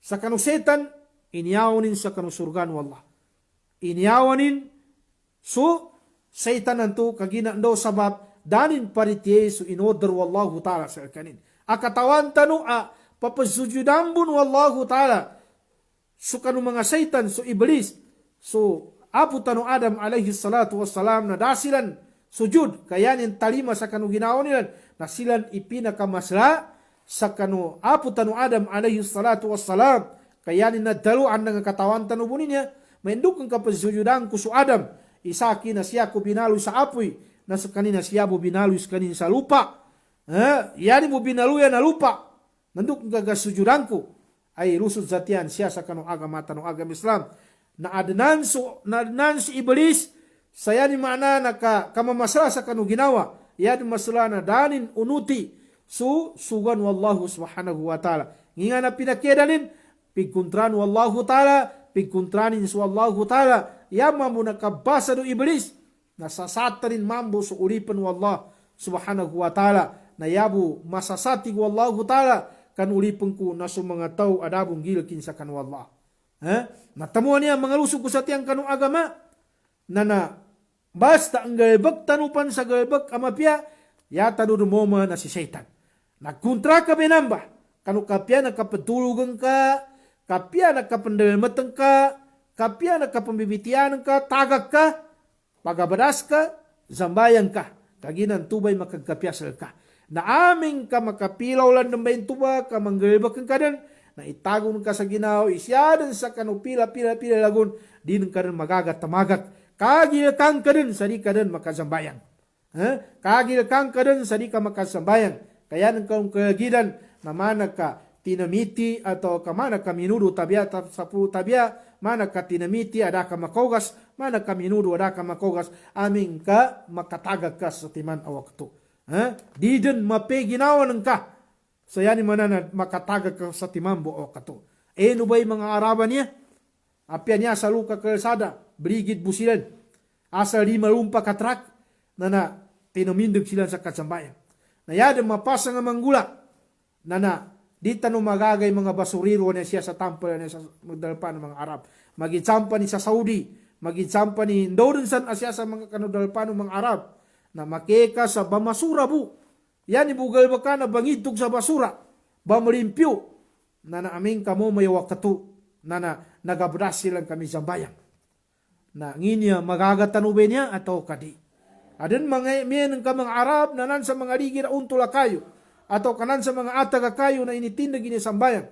sa kanu setan iniyawanin sa kanu surgan wallah iniyawanin so setan nanto kagina ndo sabab danin paritiye so inodar wallahu ta'ala sa kanin akatawan tanu papasujudambun wallahu ta'ala so kanu mga setan so iblis so apu tanu Adam alaihi salatu wassalam na dasilan sujud kayanin talima sa kanu ginawa nila na silan ipinakamasla sa kanu apu tanu Adam alaihi salatu wassalam kayanin na daluan ng katawan tanu bunin niya mainduk ang kapasujudan ko su Adam isaki na siya ko binalu sa apoy na sa kanina siya mo binalu sa kanin sa lupa yani mo binaluya na lupa nanduk ang kagasujudan ko ay lusod zatian siya sa kanu agama tanu agama Islam na adnan si iblis saya ni mana na kamamasla sa kanu ginawa yad masla na danin unuti sugan wallahu subhanahu wa ta'ala nginga na pinakidanin pigkontran wallahu ta'ala pigkontranin su wallahu ta'ala yama mo nakabasa do iblis nasasatarin mambo su ulipan wallah subhanahu wa ta'ala na yabu masasatig wallahu ta'ala kan ulipan ko na su mga tao adabong gilkin sa kanu wallah natamuan niya mga lusog ko sa tiyang kanu agama na basta ang galbag tanupan sa galbag amapya, yata doon moma na si Satan. Nagkontra ka binamba, kanu kapya nakapatulugan ka, kapya nakapandalmatan ka, kapya nakapambibitianan ka, tagak ka, pagabadas ka, zambayan ka, kaginan tubay makagkapyasal ka. Na aming ka makapilaw lang ng bayin tuba, ka manggalbag ka din, na itagon ka sa ginaw, isyadan sa kanu pila lagun, din ka rin magagat tamagat, kagil kang kadun sa di ka dun makasambayan. Kagil kang kadun sa di ka makasambayan. Kaya nang kong kagidan na mana ka tinamiti atau ka mana ka minudo tabya sapu tabya mana ka tinamiti ada ka makogas mana ka minudo ada ka makogas aming ka makatagag ka sa timan awakto. Di dun mape ginawa ng ka. So yan mana na makatagag ka sa timan bo awakto. No ba'y mga Araban niya? Apya niya sa luka kalsada, brigid busilan. Asal di malumpa katrak, na tinumindag sila sa kasambayan. Na yadang mapasa nga manggula, na di tanong magagay mga basuriro na siya sa tampal na sa magdalpan ng mga Arab. Magitsampa ni sa Saudi, magitsampa ni Indonesia asya sa mga kanudalpan ng mga Arab, na makeka sa bamasura bu. Yan ibugal baka na bangitog sa basura, bamalimpyo, na aming kamo mayawak katu, na nagabras silang kami sa bayan. Na nginya magagatanobe niya atau kadi. Adun mga miyan ka mga Arab na nan sa mga ligid untula kayo atau kanan sa mga ataga kayo na initindag ini sambayan.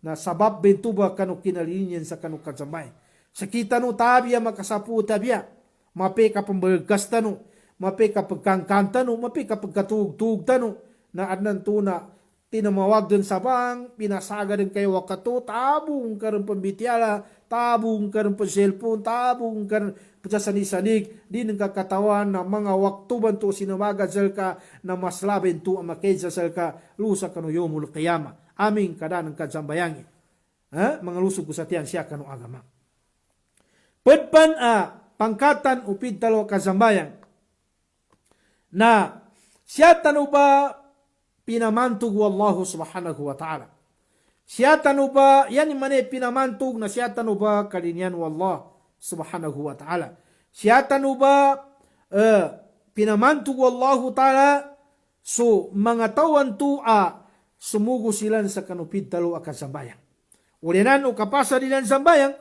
Na sabab bentuba kanu kinalinyan sa kanu kasambayan. Sa kita no tabia makasapu tabia. Mape ka pambalgas tano, mape ka pagkangkanta no, mape ka pagkatug-tug tano na adnan tuna tinamawag dun sa bang, pinasaga din kayo wakato, tabong ka rin pambitiala, tabong ka rin pa cellphone, tabong ka rin pa sanig-sanig, di nang kakatawan na mga waktuban to sinamaga sal ka na mas laben to ang makedsa sal ka, lusa ka no yomul kiyama. aming kadang kajambayangi. Mangalusog ko sa tiyan siya kanu agama. Pedpan pangkatan upid talo kazambayang na siya tanu ba pinamantug wallahu subhanahu wa ta'ala. Siya tanu ba yan mane pinamantug na siya tanu ba kalinian wallah subhanahu wa ta'ala. Siya tanu ba pinamantug wallahu ta'ala so mga tawan sumugo silan sa kanupid talo kazambayang. Ulinan o kapasa nilan sambayang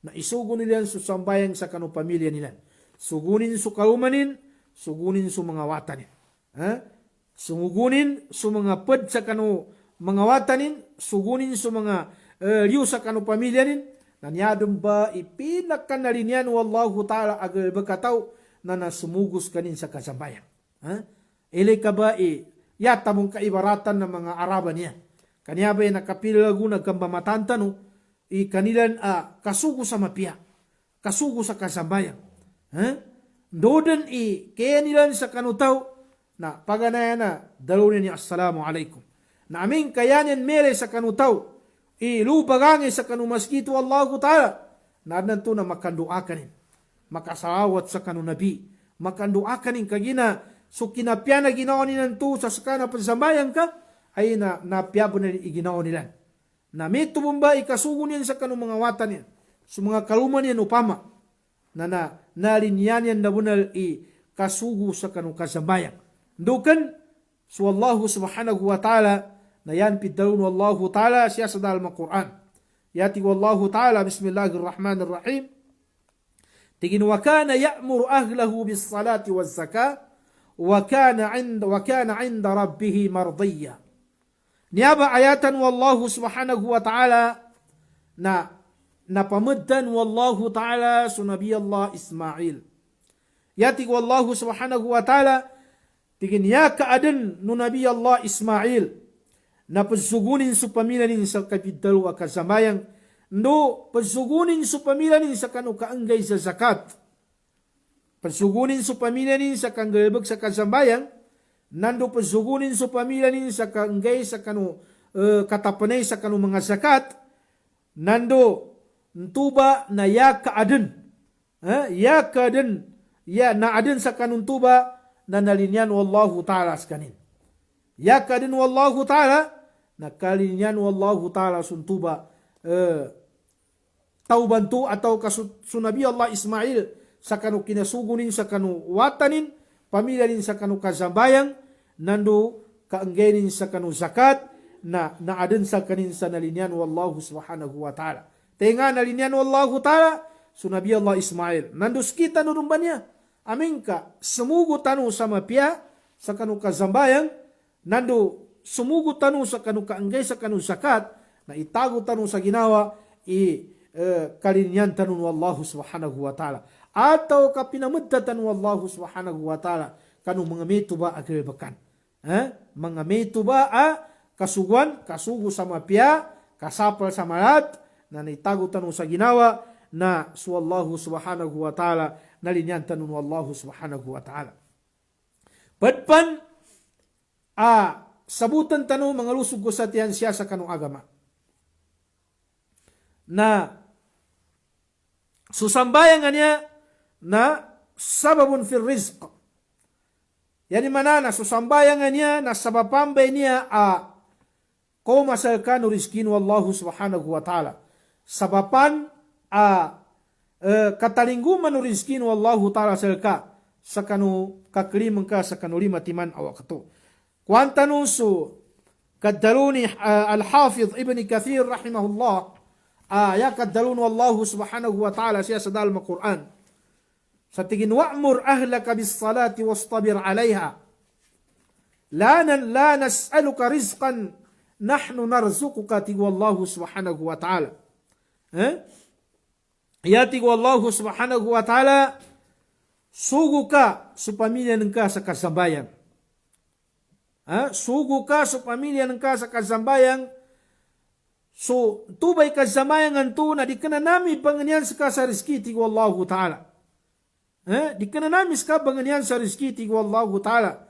na isugo nilan sa sambayang sa kanu pamilya nilan. Sugunin su kalumanin, sugunin su mga watanin. Sumugunin su mga ped sa kanu mga watanin, sugunin su mga liu sa kanu pamilya nin. Nanyadong ba ipinakan na rin yan wallahu ta'ala agal bakataw na nasumugos kanin sa kasambayang. Ili ka ba yata mong kaibaratan ng mga Araban niya. Kanya ba nakapilago nagkambamatantan kanilan kasugo sa mapia, kasugo sa kasambayan. Doden kaya nilan sa kanutaw na paganaya na dalawin niya assalamu alaikum. Na aming kayanin mere sa kanutaw lubagangi sa kanumaskito Allahu ta'ala na nanto na makanduakanin, makasalawat sa kanunabi, makanduakanin kagina so kinapya na ginawa ninanto sa sakana pansambayan ka ay napiyabo na iginaw nila. Na may tumumba ikasugo niyan sa kanong mga watan niyan. Sa mga kaluman niyan upama. Na nalinyan yan na bunal ikasugo sa kanong kasambayan. Dukan, so Allah subhanahu wa ta'ala na yan pidalun wallahu ta'ala siya sa dalam Quran. Yati wallahu ta'ala bismillahirrahmanirrahim. Tigin wa kana ya'muru ahlahu bis salati waz zakah wa kana 'inda rabbih mardiyya. Niyaba ayatan wallahu subhanahu wa ta'ala na napamuddan wallahu ta'ala su Nabi Allah Ismail. Yati wallahu subhanahu wa ta'ala tigin ya kaadan nu Nabi Allah Ismail na pagsugunin su pamilanin sa kapitalo a kasamayang no pagsugunin su pamilanin sa kanu kaanggay sa zakat. Pagsugunin su pamilanin sa kanggalbag sa kasambayang nando pagsugunin sa pamilya nin sa kaanggay sa kanu katapanay sa kanu mga zakat nando ntuba na ya kaaden na aden sa kanun tuba na nalinyan wallahu ta'ala skanin ya kaaden wallahu ta'ala na kalinyan wallahu ta'ala suntuba taubantu atau kasunabi Allah Ismail sa kanu kinasugunin sa kanu watanin pamilya nin sa kanu kazambayang nando kaanggenin sa kanu zakat na naaden sa kanin sa nalinyan wallahu subhanahu wa ta'ala. Tenga nalinyan wallahu ta'ala sunabi Allah Ismail. Nando skita nurumban niya. Amin ka sumugo tanu sa mapia sa kanu kazambayang nando sumugo tanu sa kanu kaanggay sa kanu zakat na itago tanu sa ginawa kalinyan tanu wallahu subhanahu wa ta'ala. Atau kapinamuddatan wallahu subhanahu wa ta'ala kanu mga metuba agrebakan. Mga metuba kasuguan, kasugo sa mapia, kasapal sa malat, na naitago tanong sa ginawa, na suwallahu subhanahu wa ta'ala, nalinyan tanong wallahu subhanahu wa ta'ala. Padpan, sabutan tanong mga lusog ko sa tiyan siya sa kanong agama. Na susambayan nga niya na sababun fil rizq. Yani manana susambayan nga niya na sabapambay niya ko masalkan rizkin wallahu subhanahu wa ta'ala. Sabapan katalingguman rizkin wallahu ta'ala salka sa kanu kaklimang ka sa kanu lima timan awakato. Kuantanu su kadaluni al-Hafidh Ibn Kathir rahimahullah ya kadalun wallahu subhanahu wa ta'ala siya sa dalam Quran. Sa tingin wa'mur ahlaka bis salati wastabir 'alayha. La nas'aluka rizqan nahnu narzuquka wallahu subhanahu wa ta'ala. Yati wallahu subhanahu wa ta'ala sugu ka sa pamilya ng ka sa kasambayan. Sugu ka sa pamilya ng ka sa kasambayan. So tubay kasambayan nganto na di ka na nami banganyan sa rizki ti wallahu ta'ala. Di ka na namis ka banganyan sa rizki ti wallahu ta'ala.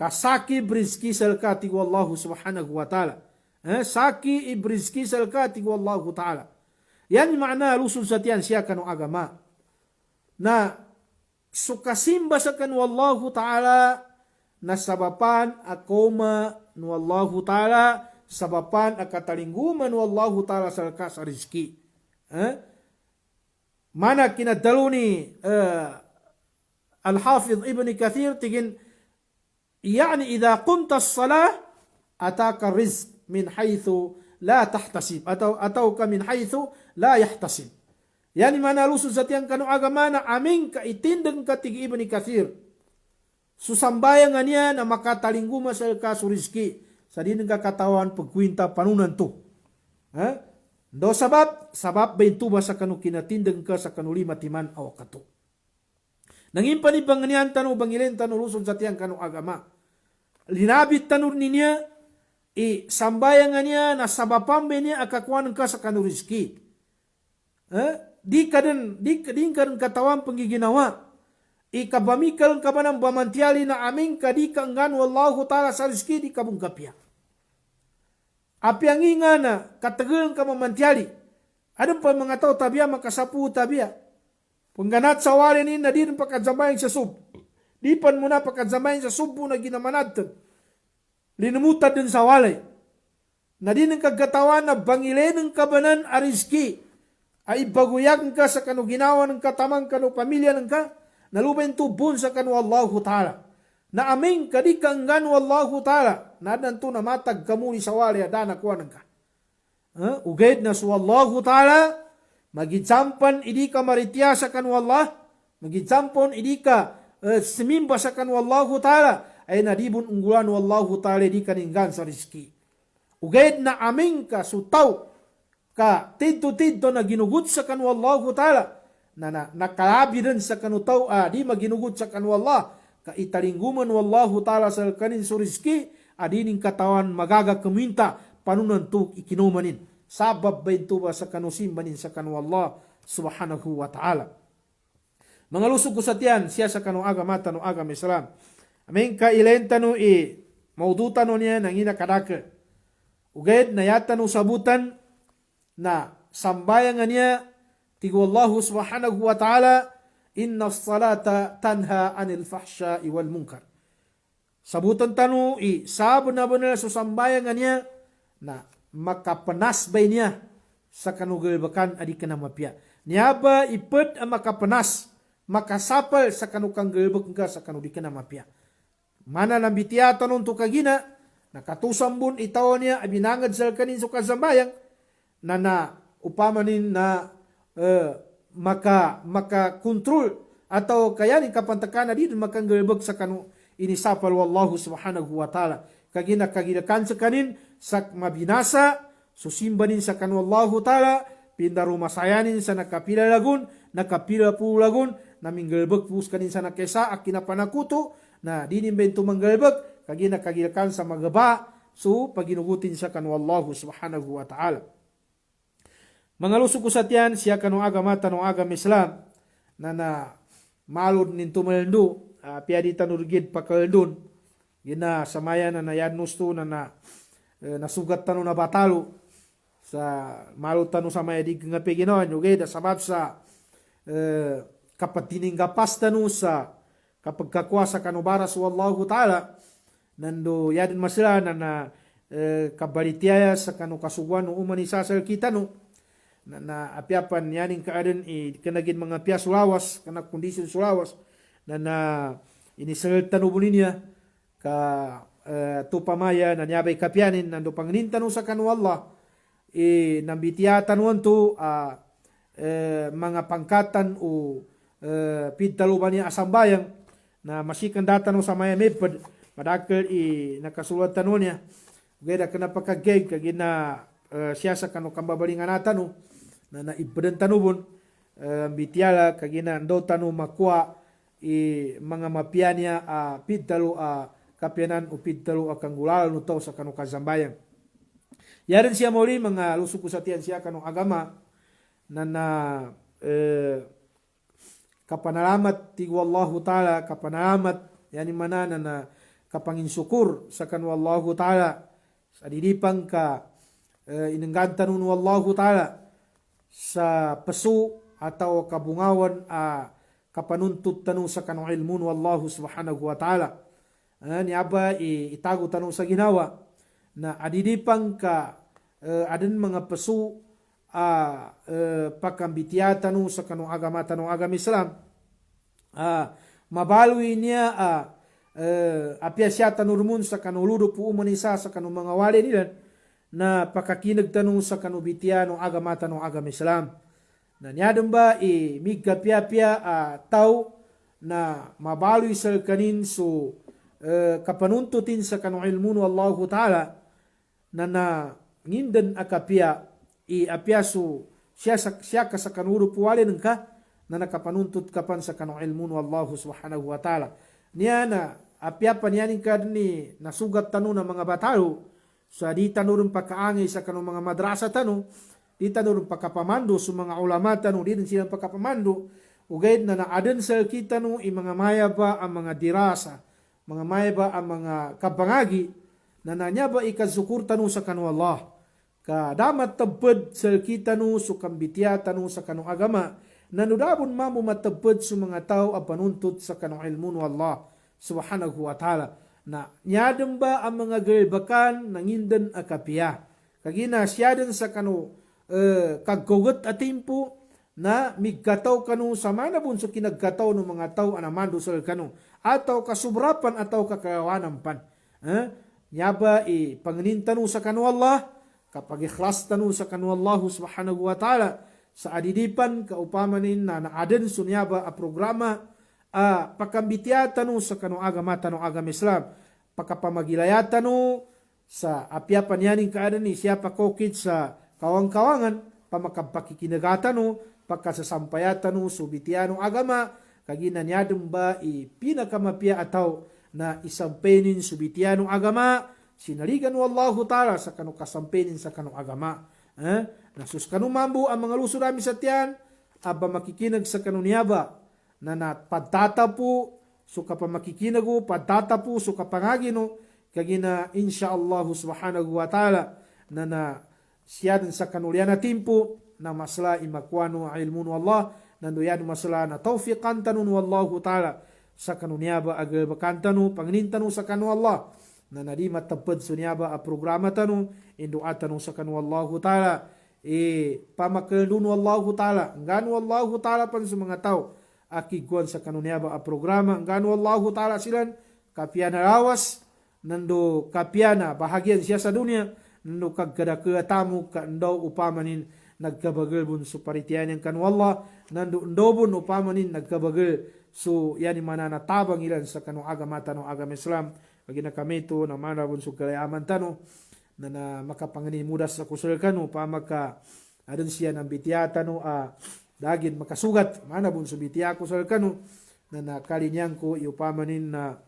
Kasakib rizki salka ti wallahu subhanahu wa ta'ala. Saki ibrizki salka ti wallahu ta'ala. Yan makna lusun sa tiyan siya kanu agama. Na sukasimba sa kanu wallahu ta'ala na sabapan akoma nu wallahu ta'ala sabapan akatalingguman wallahu ta'ala salka sa rizki. Mana kinadalo ni Al-Hafidh Ibn Kathir tigin يعني إذا قمت الصلاة أتاك الرزق من حيث لا تحتسب أتوك من حيث لا يحتسب. Yani mana lusun sa tiyang kanu agamana aming kaitindeng katig Ibn Kathir. Susambayangan niya na makatalinguma sa kasurizki. Sa din nga katawan pagkwinta panunan to. Do sabab baintuba sa kanu kinatindeng ka sa kanu lima timan aw kato. Nangin panibanganian tanu bangilen tanu lusun sa tiyang kanu agama. Linabit tanur niya sambayangan niya na sabapambe niya akakuan ka sa kanu rizki. Di kaden katawan panggiginawa. Ikabamikal ka ba ng bamantiali na aming kadika anggan wallahu ta'ala sa rizki di kabungkapya. Api ang inga na katagal ka mamantiali. Adang pa mga tao tabia makasapu tabia. Pengganat sa wali ni na din pakadzamayin sa sub. Di pan mo na pakadzamayin sa subo na ginamanatan. Linumutan din sa wali. Na din ang kagatawan na bangilin ng kabanan arizki. Ay baguyag ka sa kanu ginawa ng katamang kanu pamilya ng ka. Nalubayin tubon sa kanu Allahu Ta'ala. Na aming kadikanggan Allahu Ta'ala. Na nanto na matag kamuli sa wali adana kuha ng ka. Ugaid na su Allahu Ta'ala. Magidsampan idi ka maritya sa kanu Allah. Magidsampon idi ka simimba sa kanu Allahu Ta'ala. Ay nadibun unggulan Allahu Ta'ala di kaninggan sa rizki. Ugaid na aming ka sutaw. Ka tidto-tidto na ginugut sa kanu Allahu Ta'ala. Na nakalabi rin sa kanu taw di maginugut sa kanu Allah. Ka italingguman Wallahu Ta'ala sa kanin sa rizki. Adining katawan magaga keminta panunan tu ikinumanin. Sabab ba ito ba sa kanusimbanin sa kanu Allah subhanahu wa ta'ala. Mga lusog ko sa tiyan, siya sa kanu agama, tanu agama Islam. Aming kailen tanu maudutan niya ng inakadaka. Ugayad na yatanu sabutan na sambayangan niya tigo Allah subhanahu wa ta'ala inna salata tanha anil fahsya'i wal munkar. Sabutan tanu sabon na banal sa sambayangan niya na makapanasbay niya sa kanugalbakan adi kanamapya. Niya ba ipet ang makapanas, makasapal sa kanukang galbak ka sa kanudi kanamapya. Mana nambitiya tanong to kagina, nakatusambon itaw niya, abinangad sa kanin so kasambayang, na upamanin na maka-control atau kaya ni kapantakan na dito makanggalbak sa kanu inisapal wallahu subhanahu wa ta'ala. Kagidakan sa kanin, sa mabinasa, susimbanin sa kanu Allahu Ta'ala, pindaru masayanin sa nakapila pulagun, naming galbag pus kanin sa nakesa, akinapanakuto, na dinimbento manggalbag, kagidakan sa magaba, so paginugutin sa kanu Allahu Subhanahu wa Ta'ala. Mga lusok ko sa tiyan, siya kanu agama, tanong agam Islam, na malod ninto maldo, piadi tanurgid pakaldun, gina samaya na nayanus to na nasugat tanu na batalo sa malut tanu samaya di nga peginoan okay da sabab sa kapatining gapas tanu sa kapag kakuasa kanu baras wallahu ta'ala nando yadin masila na kabalitiaya sa kanu kasuguan no umanisasal kita no na apiapan yaning kaaden kanagin mga pia sulawas kana kondisyon sulawas na inisal tanu niya ka tupamaya na niyabay kapyanin nando panginintano sa kanu Allah nambitiya tanuan to mga pangkatan o pidtaluban niya asambayang na masikan datano sa maya mepad madakal nakasulat tanu niya gaya ka napakagay kagina siya sa kanu kambabalingan natano na ibadan tanubon ambitiyala kagina ando tanu makwa mga mapianya pidtalu kapyanan upid talo akang gulal no tao sa kanu kazambayang. Yarin siya muli mga lusok sa tiyan siya kanu agama na kapanalamat ti wallahu ta'ala kapanalamat yani mana na kapangin syukur sa kanu wallahu ta'ala sa didipang ka inengganta nun wallahu ta'ala sa pasu atau kabungawan kapanuntut tanu sa kanong ilmun wallahu subhanahu wa ta'ala. Niaba itago tanu sa ginawa na adidipang ka adan mga pasu pakambitiya tanu sa kanong agama Islam. Mabalwi niya apya siya tanurmun sa kanuludo po umanisa sa kanong mga wali nila na pakakinag tanong sa kanubitiya ng agama Islam. Na niyadong ba migkapya-pya tao na mabaloy sa kanin so kapanuntutin sa kanong ilmun wallahu ta'ala na ngindan akapya apya so siya ka sa kanuludo po wali ng ka na nakapanuntut kapan sa kanong ilmun wallahu subhanahu wa ta'ala. Niya na apya pa niyanin ka ni nasugat tanong ng mga batalo sa di tanurong pagkaangay sa kanong mga madrasa tanong, di tanurong pagkapamando sa mga ulama tanong, di din silang pagkapamando, ugayad na naadan sa kita no, mga maya ba ang mga dirasa, mga maya ba ang mga kabangagi, na nanya ba ikazukur tanong sa kanong Allah, kadamat tabad sa kita no, so kambitya tanong sa kanong agama, nanudabon mamu matabad sa mga tao ang panuntut sa kanong ilmun Allah subhanahu wa ta'ala. Na nyadang ba ang mga gerbakan nangindan akapya. Kagina siyadan sa kanu kagkugot atimpo na migkataw kanu sa manabun so kinagkataw ng mga tao anamando sa kanu. Ataw kasubrapan ataw kakawanan pan. Nyaba panginintanu sa kanu Allah kapag ikhlas tanu sa kanu Allah subhanahu wa ta'ala sa adidipan kaupamanin na naaden sunyaba a programa pakambitya tanu sa kanong agama Islam pakapamagilaya tanu sa apya panyaning kaadan ni siya pakokit sa kawang-kawangan pamakapakikinaga tanu pagkasasampaya tanu subitya ng agama kagina niyadong ba pinakamapya ataw na isampenin subitya ng agama sinaligan wallahu ta'ala sa kanong kasampenin sa kanong agama nasus kanong mambu ang mga luso namin sa tiyan aba makikinag sa kanong niyaba na padtatapo so kapamakikinago padtatapo so kapangagino kagina insyaallah subhanahu wa ta'ala na siya din sa kanulyan na timpo na masla imakwano ilmun wallah nandoyan masla na tawfiqan tanun wallahu ta'ala sa kanunyaba agabakan tanu panginintanu sa kanu Allah na nadimat tapad so niyaba a programa tanu indu'a tanu sa kanu wallahu ta'ala pamakaldun wallahu ta'ala nganu wallahu ta'ala pan sa mga tao akiguan sa kanunyaba a programa nganu wallahu ta'ala silan kapya na rawas nando kapya na bahagian siya sa dunia nando kagkadakatamu ka ndaw upamanin nagkabagal so paritiyan yang kanu Allah nando ndobon upamanin nagkabagal so yani mana natabang ilan sa kanu agama tanong agama Islam bagina kami to na manabon so kalayaman tano na makapanganin mudas sa kusal kanu pamaka adon siya ng bitiyata no dagin makasugat manabon so bitiya kusal kanu na nakalinyang ko iupamanin na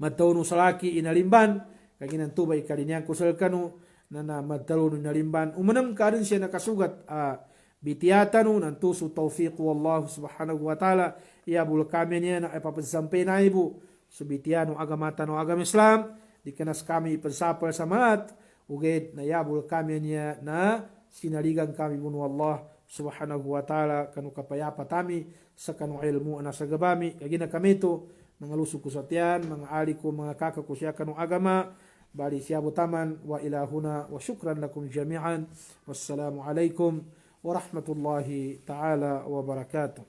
madtaw no salaki inalimban kaginan tubay kalinyang kusal kanu na madtaw no inalimban umanam ka rin siya nakasugat bitiyata no nanto so tawfiq wallahu subhanahu wa ta'ala iabul kami niya na ipapansampay na ibu so bitiya no agamata no agam Islam di kanas kami ipansapal sa mat uged na iabul kami niya na sinaligan kami bunu Allah subhanahu wa ta'ala kanu kapayapa tami sa kanu ilmu na sa gabami kagina kami to mga lusog ko sa tiyan mga ali ko mga kaka ko siya kanu agama bali siya butaman wa ilahuna wa syukran lakum jami'an wassalamu alaikum wa rahmatullahi ta'ala wa barakatuh.